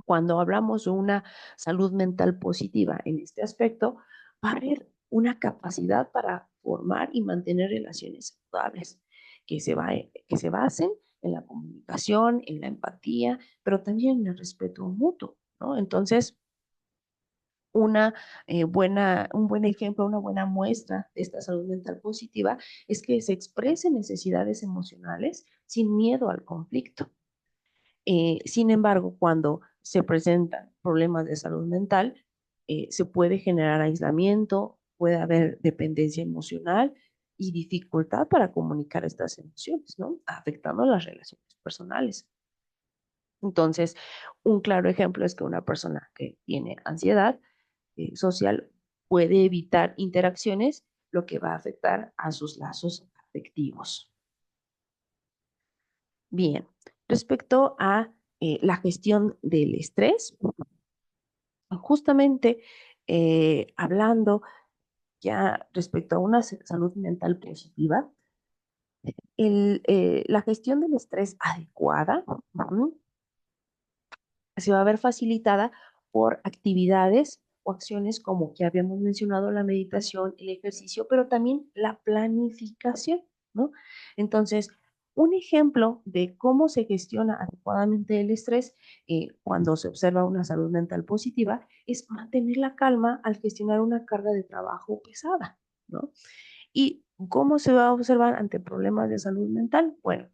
Cuando hablamos de una salud mental positiva en este aspecto, va a haber una capacidad para formar y mantener relaciones saludables que se basen en la comunicación, en la empatía, pero también en el respeto mutuo, ¿no? Entonces, un buen ejemplo, una buena muestra de esta salud mental positiva es que se expresen necesidades emocionales sin miedo al conflicto. Sin embargo, cuando se presentan problemas de salud mental, se puede generar aislamiento puede haber dependencia emocional y dificultad para comunicar estas emociones, ¿no? Afectando las relaciones personales. Entonces, un claro ejemplo es que una persona que tiene ansiedad social puede evitar interacciones, lo que va a afectar a sus lazos afectivos. Bien, respecto a la gestión del estrés, justamente hablando ya respecto a una salud mental positiva, la gestión del estrés adecuada se va a ver facilitada por actividades o acciones como ya habíamos mencionado, la meditación, el ejercicio, pero también la planificación, ¿no? Entonces, un ejemplo de cómo se gestiona adecuadamente el estrés cuando se observa una salud mental positiva es mantener la calma al gestionar una carga de trabajo pesada, ¿no? ¿Y cómo se va a observar ante problemas de salud mental? Bueno,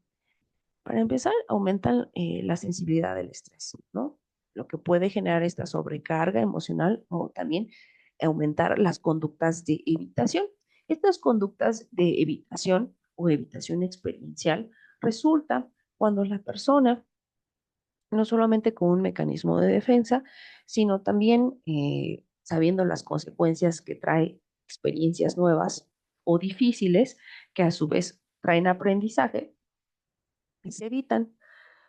para empezar, aumentan la sensibilidad del estrés, ¿no? Lo que puede generar esta sobrecarga emocional o también aumentar las conductas de evitación. Estas conductas de evitación o evitación experiencial resultan cuando la persona, no solamente con un mecanismo de defensa, sino también sabiendo las consecuencias que trae experiencias nuevas o difíciles, que a su vez traen aprendizaje, y se evitan,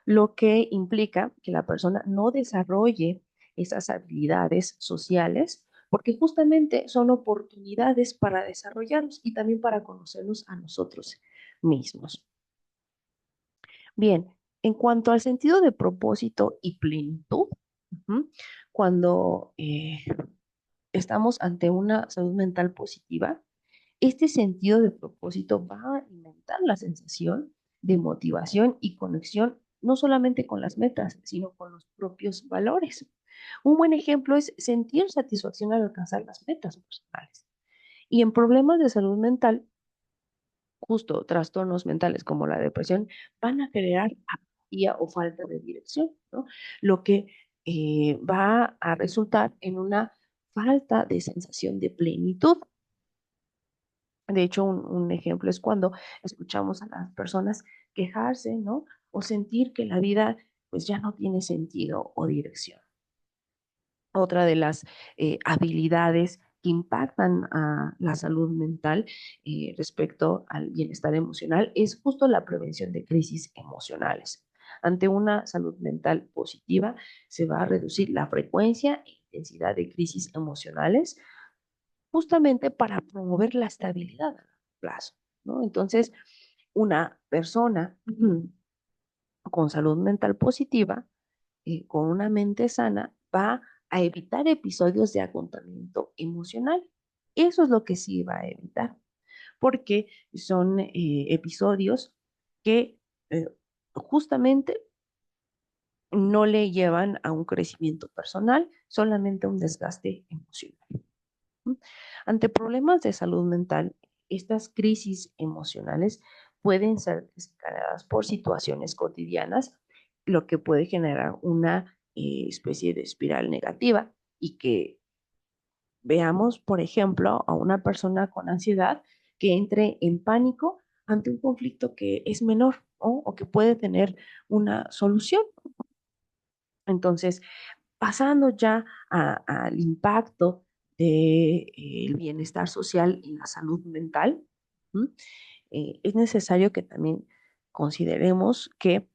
lo que implica que la persona no desarrolle esas habilidades sociales, porque justamente son oportunidades para desarrollarlos y también para conocernos a nosotros mismos. Bien, en cuanto al sentido de propósito y plenitud, cuando estamos ante una salud mental positiva, este sentido de propósito va a alimentar la sensación de motivación y conexión, no solamente con las metas, sino con los propios valores. Un buen ejemplo es sentir satisfacción al alcanzar las metas personales. Y en problemas de salud mental, justo trastornos mentales como la depresión, van a generar apatía o falta de dirección, ¿no? Lo que va a resultar en una falta de sensación de plenitud. De hecho, un ejemplo es cuando escuchamos a las personas quejarse, ¿no? O sentir que la vida pues ya no tiene sentido o dirección. Otra de las habilidades que impactan a la salud mental respecto al bienestar emocional es justo la prevención de crisis emocionales. Ante una salud mental positiva, se va a reducir la frecuencia e intensidad de crisis emocionales justamente para promover la estabilidad a largo plazo, ¿no? Entonces, una persona con salud mental positiva, con una mente sana, va a evitar episodios de agotamiento emocional. Eso es lo que sí va a evitar, porque son episodios que justamente no le llevan a un crecimiento personal, solamente a un desgaste emocional. Ante problemas de salud mental, estas crisis emocionales pueden ser desencadenadas por situaciones cotidianas, lo que puede generar una especie de espiral negativa y que veamos, por ejemplo, a una persona con ansiedad que entre en pánico ante un conflicto que es menor, ¿no? O que puede tener una solución. Entonces, pasando ya al impacto del bienestar social y la salud mental, ¿m? Es necesario que también consideremos que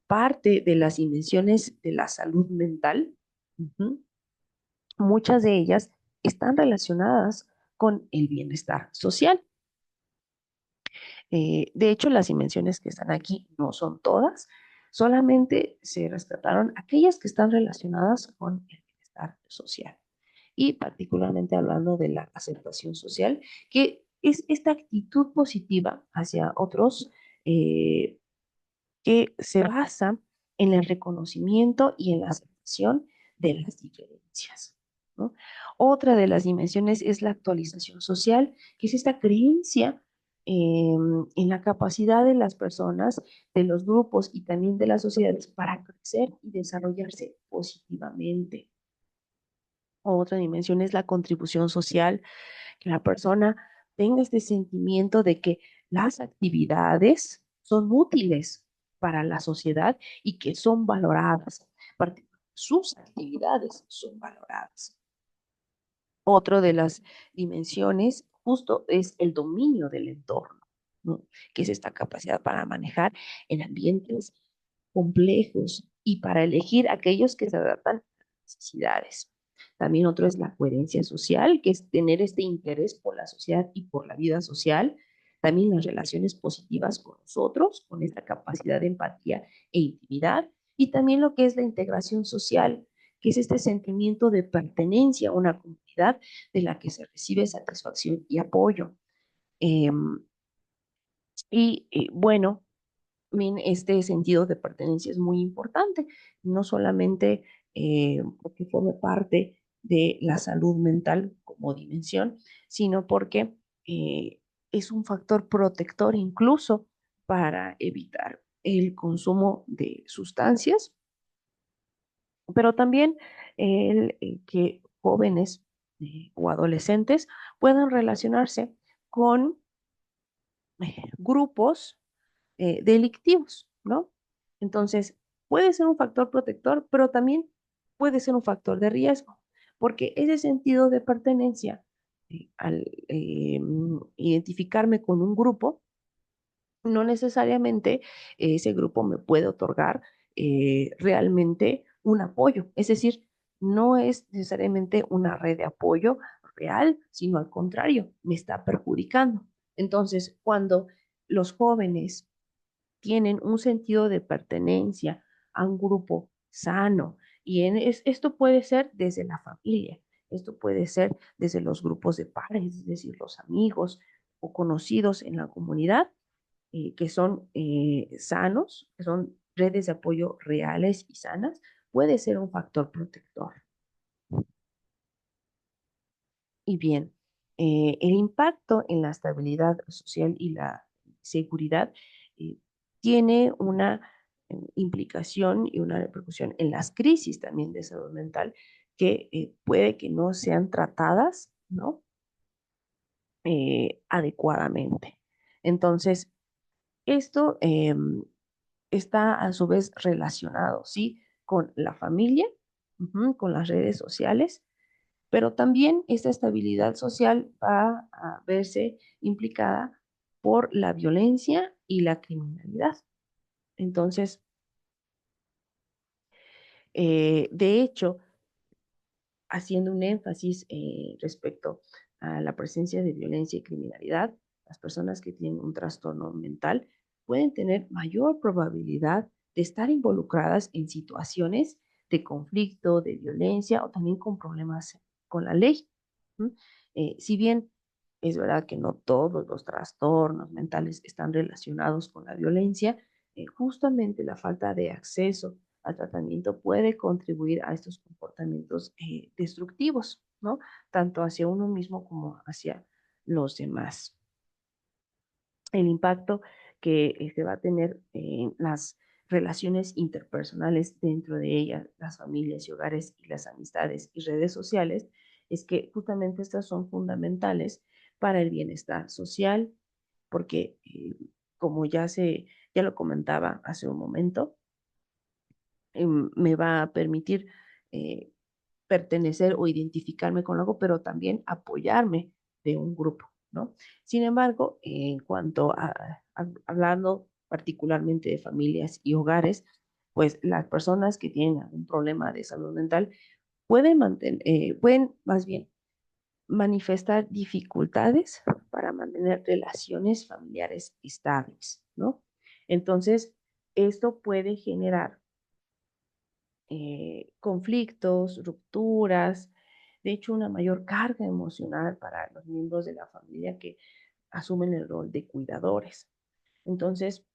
parte de las dimensiones de la salud mental, muchas de ellas están relacionadas con el bienestar social. De hecho, las dimensiones que están aquí no son todas, solamente se rescataron aquellas que están relacionadas con el bienestar social y particularmente hablando de la aceptación social, que es esta actitud positiva hacia otros eh, que se basa en el reconocimiento y en la aceptación de las diferencias, ¿no? Otra de las dimensiones es la actualización social, que es esta creencia en la capacidad de las personas, de los grupos y también de las sociedades para crecer y desarrollarse positivamente. Otra dimensión es la contribución social, que la persona tenga este sentimiento de que las actividades son útiles para la sociedad y que son valoradas. Sus actividades son valoradas. Otro de las dimensiones justo es el dominio del entorno, ¿no? Que es esta capacidad para manejar en ambientes complejos y para elegir aquellos que se adaptan a las necesidades. También otro es la coherencia social, que es tener este interés por la sociedad y por la vida social. También las relaciones positivas con nosotros, con esta capacidad de empatía e intimidad. Y también lo que es la integración social, que es este sentimiento de pertenencia a una comunidad de la que se recibe satisfacción y apoyo. Eh, bueno, este sentido de pertenencia es muy importante, no solamente porque forme parte de la salud mental como dimensión, sino porque eh, es un factor protector incluso para evitar el consumo de sustancias, pero también que jóvenes o adolescentes puedan relacionarse con grupos delictivos, ¿no? Entonces, puede ser un factor protector, pero también puede ser un factor de riesgo, porque ese sentido de pertenencia, al identificarme con un grupo, no necesariamente ese grupo me puede otorgar realmente un apoyo. Es decir, no es necesariamente una red de apoyo real, sino al contrario, me está perjudicando. Entonces, cuando los jóvenes tienen un sentido de pertenencia a un grupo sano, y esto puede ser desde la familia, esto puede ser desde los grupos de pares, es decir, los amigos o conocidos en la comunidad, que son sanos, que son redes de apoyo reales y sanas, puede ser un factor protector. Y bien, el impacto en la estabilidad social y la seguridad eh, tiene una implicación y una repercusión en las crisis también de salud mental que puede que no sean tratadas, ¿no? Adecuadamente. Entonces, esto está a su vez relacionado, ¿sí? Con la familia, con las redes sociales, pero también esta estabilidad social va a verse implicada por la violencia y la criminalidad. Entonces, de hecho, haciendo un énfasis respecto a la presencia de violencia y criminalidad, las personas que tienen un trastorno mental pueden tener mayor probabilidad de estar involucradas en situaciones de conflicto, de violencia o también con problemas con la ley. Si bien es verdad que no todos los trastornos mentales están relacionados con la violencia, justamente la falta de acceso al tratamiento puede contribuir a estos comportamientos destructivos, ¿no? Tanto hacia uno mismo como hacia los demás. El impacto que se va a tener en las relaciones interpersonales dentro de ellas, las familias y hogares y las amistades y redes sociales, es que justamente estas son fundamentales para el bienestar social, porque como ya lo comentaba hace un momento, me va a permitir eh, pertenecer o identificarme con algo, pero también apoyarme de un grupo, ¿no? Sin embargo, en cuanto hablando particularmente de familias y hogares, pues las personas que tienen un problema de salud mental pueden más bien manifestar dificultades para mantener relaciones familiares estables, ¿no? Entonces, esto puede generar conflictos, rupturas, de hecho una mayor carga emocional para los miembros de la familia que asumen el rol de cuidadores. Entonces,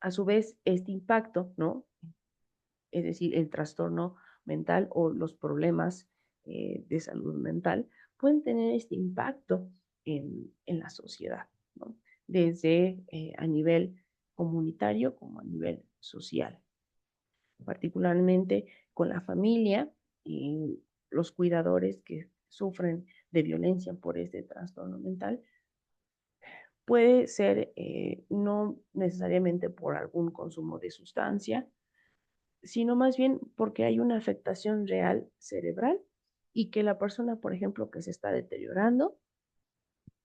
a su vez, este impacto, ¿no? Es decir, el trastorno mental o los problemas de salud mental pueden tener este impacto en la sociedad, ¿no? Desde a nivel comunitario como a nivel social, particularmente con la familia y los cuidadores que sufren de violencia por este trastorno mental, puede ser no necesariamente por algún consumo de sustancia, sino más bien porque hay una afectación real cerebral y que la persona, por ejemplo, que se está deteriorando,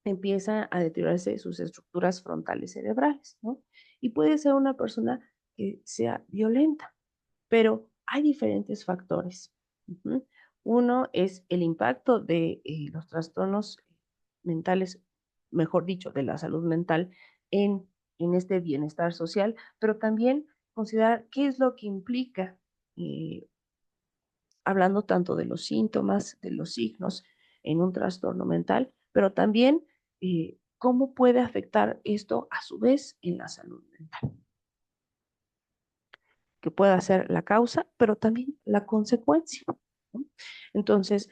empieza a deteriorarse sus estructuras frontales cerebrales, ¿no? Y puede ser una persona que sea violenta, pero hay diferentes factores. Ujú. Uno es el impacto de los trastornos mentales, mejor dicho, de la salud mental en este bienestar social, pero también considerar qué es lo que implica, eh, hablando tanto de los síntomas, de los signos en un trastorno mental, pero también cómo puede afectar esto a su vez en la salud mental, que pueda ser la causa, pero también la consecuencia, ¿no? Entonces,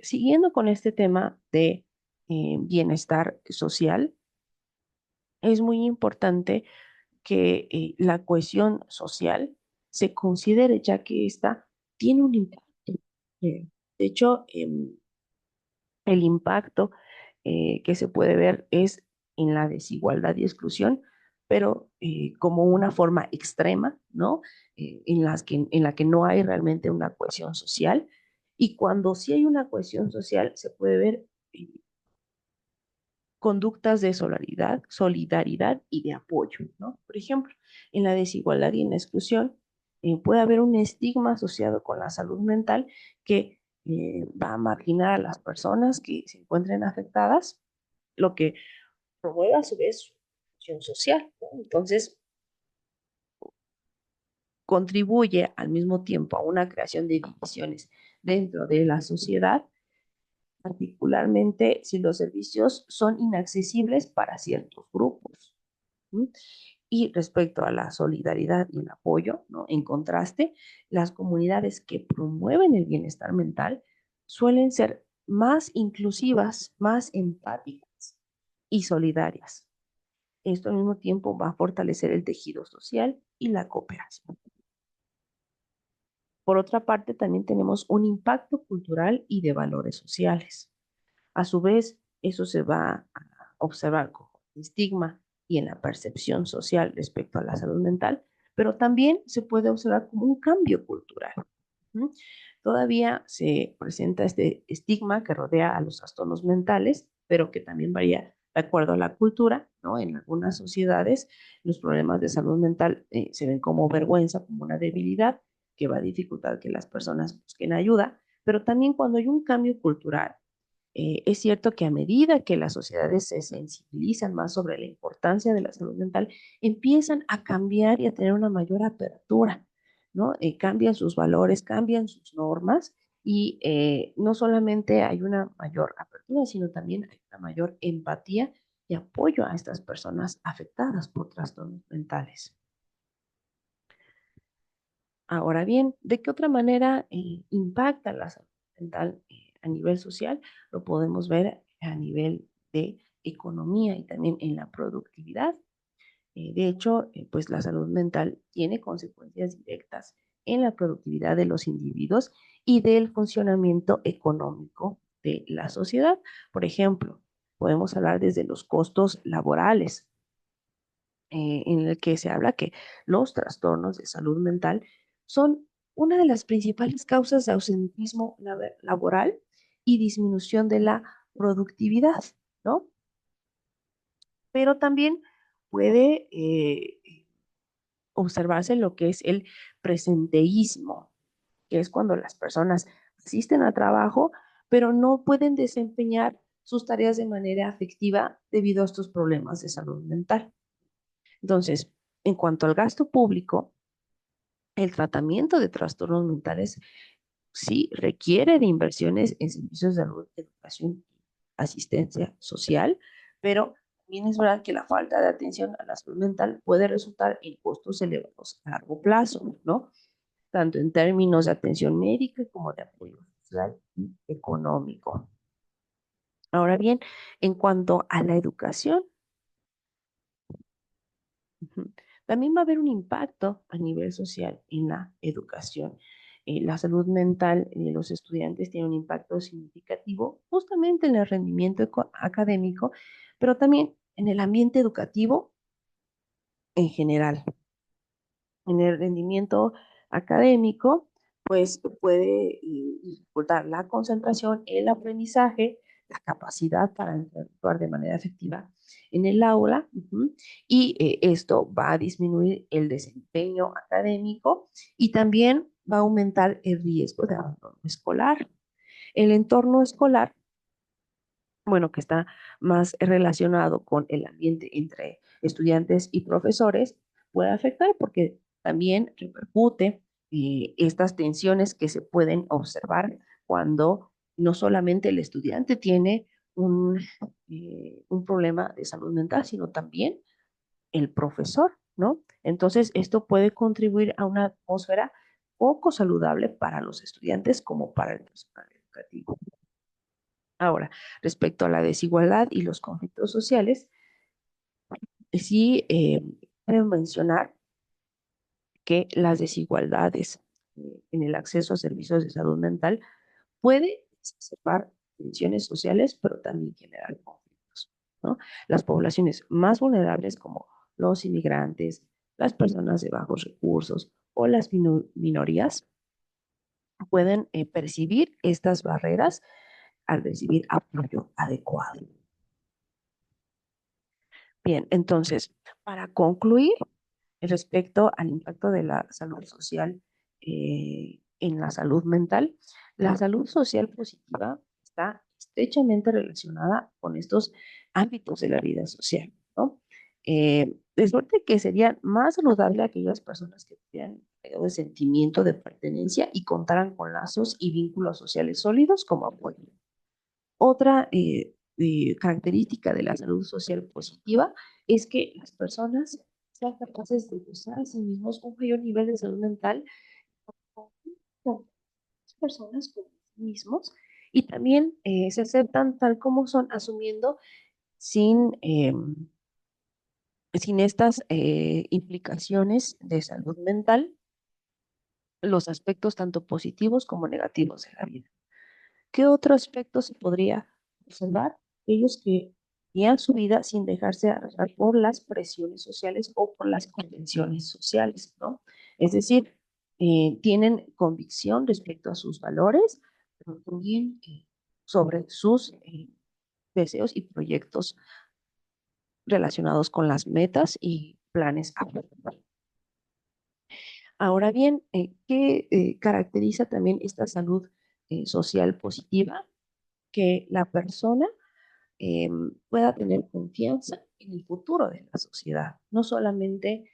siguiendo con este tema de bienestar social, es muy importante que la cohesión social se considere, ya que esta tiene un impacto. De hecho, el impacto que se puede ver es en la desigualdad y exclusión, pero como una forma extrema, ¿no? En la que no hay realmente una cohesión social. Y cuando sí hay una cohesión social, se puede ver eh, conductas de solidaridad y de apoyo, ¿no? Por ejemplo, en la desigualdad y en la exclusión puede haber un estigma asociado con la salud mental que va a marginar a las personas que se encuentren afectadas, lo que promueve a su vez su función social, ¿no? Entonces, contribuye al mismo tiempo a una creación de divisiones dentro de la sociedad, particularmente si los servicios son inaccesibles para ciertos grupos. ¿Sí? Y respecto a la solidaridad y el apoyo, ¿no? En contraste, las comunidades que promueven el bienestar mental suelen ser más inclusivas, más empáticas y solidarias. Esto al mismo tiempo va a fortalecer el tejido social y la cooperación. Por otra parte, también tenemos un impacto cultural y de valores sociales. A su vez, eso se va a observar como estigma y en la percepción social respecto a la salud mental, pero también se puede observar como un cambio cultural. ¿Mm? Todavía se presenta este estigma que rodea a los trastornos mentales, pero que también varía de acuerdo a la cultura, ¿no? En algunas sociedades, los problemas de salud mental se ven como vergüenza, como una debilidad que va a dificultar que las personas busquen ayuda, pero también cuando hay un cambio cultural, es cierto que a medida que las sociedades se sensibilizan más sobre la importancia de la salud mental, empiezan a cambiar y a tener una mayor apertura, ¿no? Cambian sus valores, cambian sus normas y no solamente hay una mayor apertura, sino también hay una mayor empatía y apoyo a estas personas afectadas por trastornos mentales. Ahora bien, ¿de qué otra manera impacta la salud mental a nivel social? Lo podemos ver a nivel de economía y también en la productividad. De hecho, pues la salud mental tiene consecuencias directas en la productividad de los individuos y del funcionamiento económico de la sociedad. Por ejemplo, podemos hablar desde los costos laborales, en el que se habla que los trastornos de salud mental son una de las principales causas de ausentismo laboral y disminución de la productividad, ¿no? Pero también puede observarse lo que es el presenteísmo, que es cuando las personas asisten a trabajo, pero no pueden desempeñar sus tareas de manera efectiva debido a estos problemas de salud mental. Entonces, en cuanto al gasto público, el tratamiento de trastornos mentales sí requiere de inversiones en servicios de salud, educación y asistencia social, pero también es verdad que la falta de atención a la salud mental puede resultar en costos elevados a largo plazo, ¿no? Tanto en términos de atención médica como de apoyo social y económico. Ahora bien, en cuanto a la educación, ujú, también va a haber un impacto a nivel social en la educación. la salud mental de los estudiantes tiene un impacto significativo justamente en el rendimiento académico, pero también en el ambiente educativo en general. En el rendimiento académico, pues puede dificultar la concentración, el aprendizaje, la capacidad para interactuar de manera efectiva en el aula, y esto va a disminuir el desempeño académico y también va a aumentar el riesgo de abandono escolar. El entorno escolar, bueno, que está más relacionado con el ambiente entre estudiantes y profesores, puede afectar porque también repercute estas tensiones que se pueden observar cuando no solamente el estudiante tiene un problema de salud mental, sino también el profesor, ¿no? Entonces, esto puede contribuir a una atmósfera poco saludable para los estudiantes como para el personal educativo. Ahora, respecto a la desigualdad y los conflictos sociales, sí cabe mencionar que las desigualdades en el acceso a servicios de salud mental puede exacerbar tensiones sociales, pero también generar conflictos, ¿no? Las poblaciones más vulnerables, como los inmigrantes, las personas de bajos recursos o las minorías, pueden percibir estas barreras al recibir apoyo adecuado. Bien, entonces, para concluir, respecto al impacto de la salud social en la salud mental, la salud social positiva está estrechamente relacionada con estos ámbitos de la vida social, ¿no? De suerte que serían más saludables aquellas personas que tuvieran el sentimiento de pertenencia y contaran con lazos y vínculos sociales sólidos como apoyo. Otra característica de la salud social positiva es que las personas sean capaces de gozar a sí mismos un mayor nivel de salud mental con las personas con sí mismos y también se aceptan tal como son, asumiendo sin, sin estas implicaciones de salud mental los aspectos tanto positivos como negativos de la vida. ¿Qué otro aspecto se podría observar? Aquellos que guían su vida sin dejarse arrastrar por las presiones sociales o por las convenciones sociales, ¿no? Es decir, tienen convicción respecto a sus valores, pero también sobre sus deseos y proyectos relacionados con las metas y planes a futuro. Ahora bien, ¿qué caracteriza también esta salud social positiva? Que la persona pueda tener confianza en el futuro de la sociedad, no solamente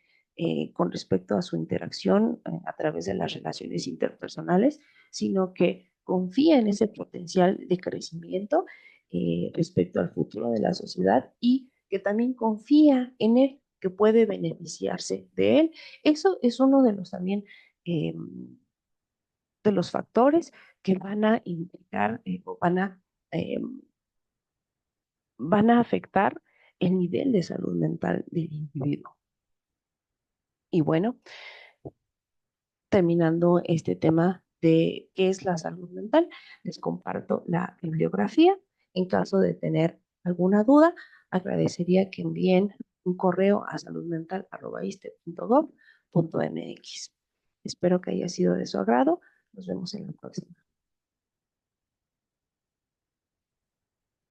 con respecto a su interacción a través de las relaciones interpersonales, sino que confía en ese potencial de crecimiento respecto al futuro de la sociedad y que también confía en él, que puede beneficiarse de él. Eso es uno de los también eh, de los factores que van a implicar o eh, van a afectar el nivel de salud mental del individuo. Y bueno, terminando este tema de qué es la salud mental, les comparto la bibliografía. En caso de tener alguna duda, agradecería que envíen un correo a saludmental@iste.gov.mx. Espero que haya sido de su agrado. Nos vemos en la próxima.